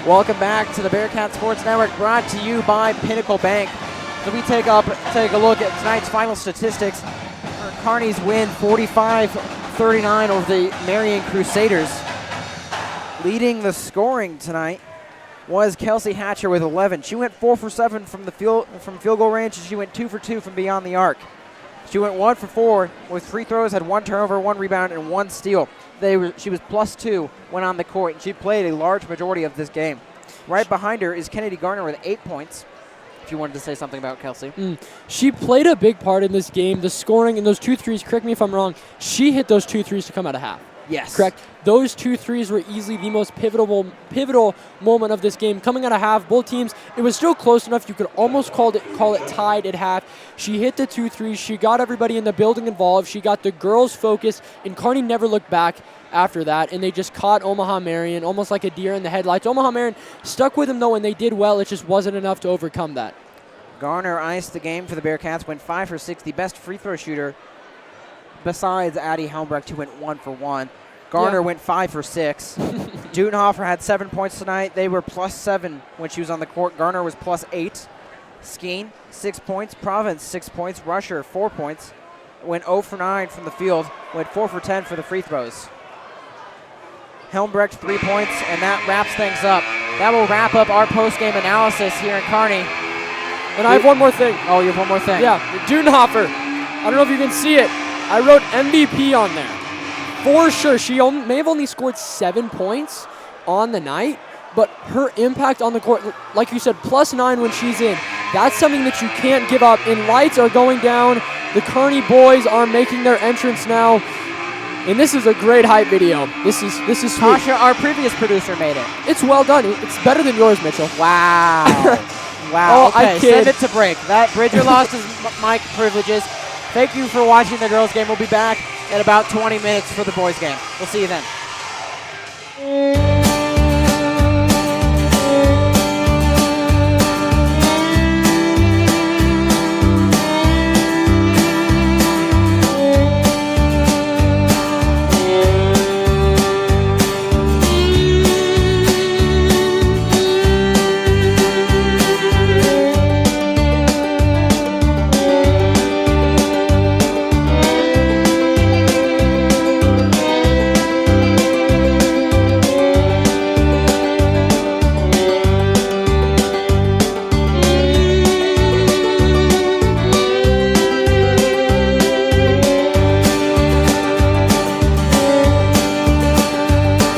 Welcome back to the Bearcat Sports Network, brought to you by Pinnacle Bank. So we take a look at tonight's final statistics. Kearney's win 45-39 over the Marian Crusaders. Leading the scoring tonight was Kelsey Hatcher with 11. She went 4 for 7 from field goal range, and she went 2 for 2 from beyond the arc. She went 1 for 4 with free throws, had 1 turnover, 1 rebound, and 1 steal. She was +2 when on the court, and she played a large majority of this game. Right behind her is Kennedy Garner with 8 points. If you wanted to say something about Kelsey. She played a big part in this game. The scoring and those 2 threes, correct me if I'm wrong, she hit those 2 threes to come out of half. Yes. Correct. Those 2 threes were easily the most pivotal moment of this game. Coming out of half, both teams, it was still close enough. You could almost call it tied at half. She hit the 2 threes. She got everybody in the building involved. She got the girls focused, and Kearney never looked back after that, and they just caught Omaha Marian almost like a deer in the headlights. Omaha Marian stuck with them, though, and they did well. It just wasn't enough to overcome that. Garner iced the game for the Bearcats, went 5 for 6, the best free throw shooter besides Addie Helmbrecht, who went 1 for 1. Garner went 5 for 6. Dudenhofer had 7 points tonight. They were +7 when she was on the court. Garner was +8. Skeen, 6 points. Province, 6 points. Rusher, 4 points. Went 0 for 9 from the field. Went 4 for 10 for the free throws. Helmbrecht, 3 points, and that wraps things up. That will wrap up our post-game analysis here in Kearney. And I have one more thing. Oh, you have one more thing. Yeah, Dudenhofer. I don't know if you can see it. I wrote MVP on there. For sure, she may have only scored 7 points on the night, but her impact on the court, like you said, +9 when she's in. That's something that you can't give up. And lights are going down. The Kearney boys are making their entrance now. And this is a great hype video. This is sweet. Tasha, our previous producer, made it. It's well done. It's better than yours, Mitchell. Wow. Wow. Oh, okay, I kid. send it to break. That Bridger lost his mic privileges. Thank you for watching the girls' game. We'll be back in about 20 minutes for the boys' game. We'll see you then.